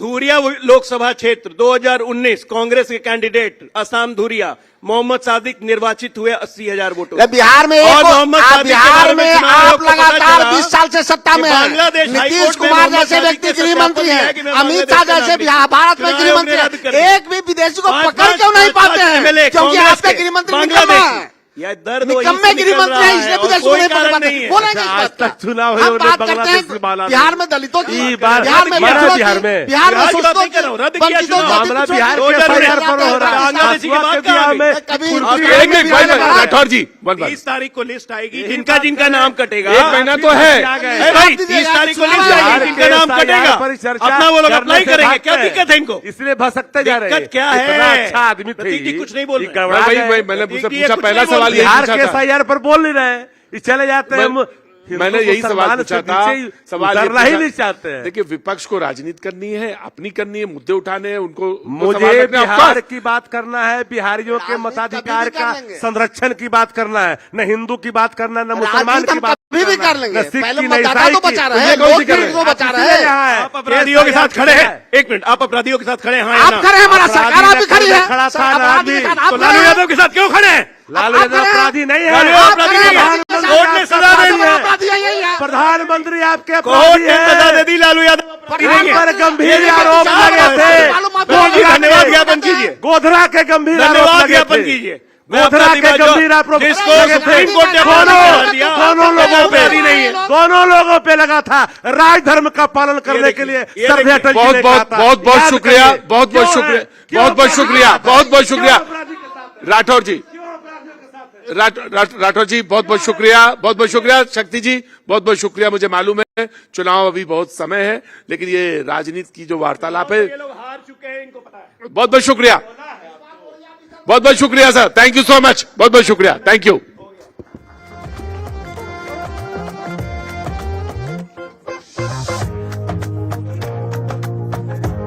धुरिया लोकसभा क्षेत्र 2019 कांग्रेस के कैंडिडेट असम धुरिया मोहम्मद सादिक निर्वाचित हुए 80,000 वोटों। बिहार में और मोहम्मद आप सादिक के बिहार बारे में चुनाव आप आयोग को पता लगातार चला 20 साल से सत्ता कि में हैं। बांग्लादेश नीतीश हाईकोर्ट में कुमार मोहम्मद जैसे सादिक व्यक्ति के गृह मंत्री सत्यापन किया कि हैं, मैं अमित शाह बांग्लादेश जैसे का भारत में चुनाव गृह आयोग मंत्री ने रद्द कर हैं। दिया। एक भी विदेशी को पांच- पकड़ क्यों नहीं पांच- पाते पांच हैं? MLA क्योंकि कांग्रेस आपके के, गृह मंत्री बांग्लादेश निकम्मा है। यह दर्द वही निकम्मे से निकल गृह मंत्री रहा हैं, है इसलिए और विदेशी को कोई नहीं कारण पकड़ नहीं पाते। है। बोलेंगे इस आज बात तक का। चुनाव हम आयोग ने बात करते बांग्लादेश से हैं माना बिहार नहीं। में दलितों की, ये बात- बिहार में माना बच्चों की, बिहार में। बिहार में बिहार की बात सुस्तों नहीं कर रहा हूं, रद्द की, किया वंचितों चुनाव। की, मामला पिछड़ों बिहार की, के दो हजार FIR पर हो रहा है। बांग्लादेश की बात आसुआ के कहाँ बिहार गई? में कभी- कुर्सी- एक मिनट भाई, राठौर जी one by one। 30 तारीख को लिस्ट आएगी, जिनका जिनका नाम कटेगा। एक महीना तो है। है भाई, 30 तारीख को लिस्ट बिहार आएगी, जिनका नाम के कटेगा पर चर्चा अपना वो लोग करने अप्लाई से करेंगे। क्या भागते हैं। दिक्कत है इनको? इसलिए भसकते जा रहे हैं। दिक्कत क्या इतना है? अच्छा आदमी थे। प्रतीक जी कुछ नहीं बोल रहे। गड़बड़ा वही गए। वही मैंने प्रतीक मुझसे जी, ये पूछा, कुछ पहला नहीं बोल सवाल रहे। यही बिहार पूछा के था। SIR पर बोल नहीं रहे हैं, ये चले जाते हैं। मैंने यही सवाल पूछा था। सवाल उतरना ही पूछा- नहीं चाहते हैं। देखिए विपक्ष को राजनीति करनी है, अपनी करनी है, मुद्दे उठाने हैं, उनको मुझे सवाल रखने हैं, of बिहार course। की बात करना है, बिहारियों के राजनीति मताधिकार कभी भी का कर लेंगे। संरक्षण की बात करना है, न हिंदू की बात करना है, न मुसलमान राजनीति की हम बात कभी भी करना है, कर लेंगे। न सिख पहले की, न मतदाता ईसाई को की। बचा रहे ये हैं, कौन सी लोकतंत्र कर रहे हैं? को बचा रहे इसलिए हैं। यहाँ है। आप अपराधियों के साथ खड़े हैं। है। एक मिनट, आप अपराधियों के साथ खड़े हैं। हाँ या आप ना? खड़े हैं, हमारा सरकार अपराधी अभी खड़ी है। खड़ा था, अपराधी आदमी। के साथ आप तो खड़े लालू हैं। यादव के साथ क्यों खड़े हैं? लालू आप यादव खड़े हैं। अपराधी नहीं है। लालू आप अपराधी खड़े हैं, नहीं है। प्रधानमंत्री कोर्ट ने सजा दे दी है। अपराधी यही है। प्रधानमंत्री आपके कोर्ट अपराधी ने सजा दे है। दी, लालू यादव अपराधी इन नहीं है। पर गंभीर ये आरोप चार लगे वर्ष थे। मालूम आप- गोधरा धन्यवाद के- ज्ञापन कीजिए। गोधरा के गंभीर आरोप धन्यवाद लगे ज्ञापन थे। कीजिए। मैं गोधरा अपना के दिमाग गंभीर आरोप जिसको लगे थे। सुप्रीम कोर्ट ने अपराधी करार दिया, दोनों लोगों पे अपराधी नहीं है। दोनों लोगों पे लगा था। राजधर्म का पालन करने के लिए देखिए, सरदार अटल जी बहुत ने बहुत कहा था। बहुत बहुत याद शुक्रिया, करिए। बहुत बहुत क्यों है? शुक्रिया, क्यों बहुत बहुत अपराधी शुक्रिया, के साथ है? बहुत बहुत शुक्रिया क्यों अपराधी के साथ है? राठौर जी। क्यों अपराधियों के साथ है? राठौर जी बहुत बहुत शुक्रिया शक्ति जी बहुत बहुत शुक्रिया। मुझे मालूम है चुनाव अभी बहुत समय है, लेकिन ये राजनीति की जो वार्तालाप है, ये लोग हार चुके हैं, इनको पता है। बहुत बहुत शुक्रिया sir, thank you so much, बहुत बहुत शुक्रिया, थैंक यू।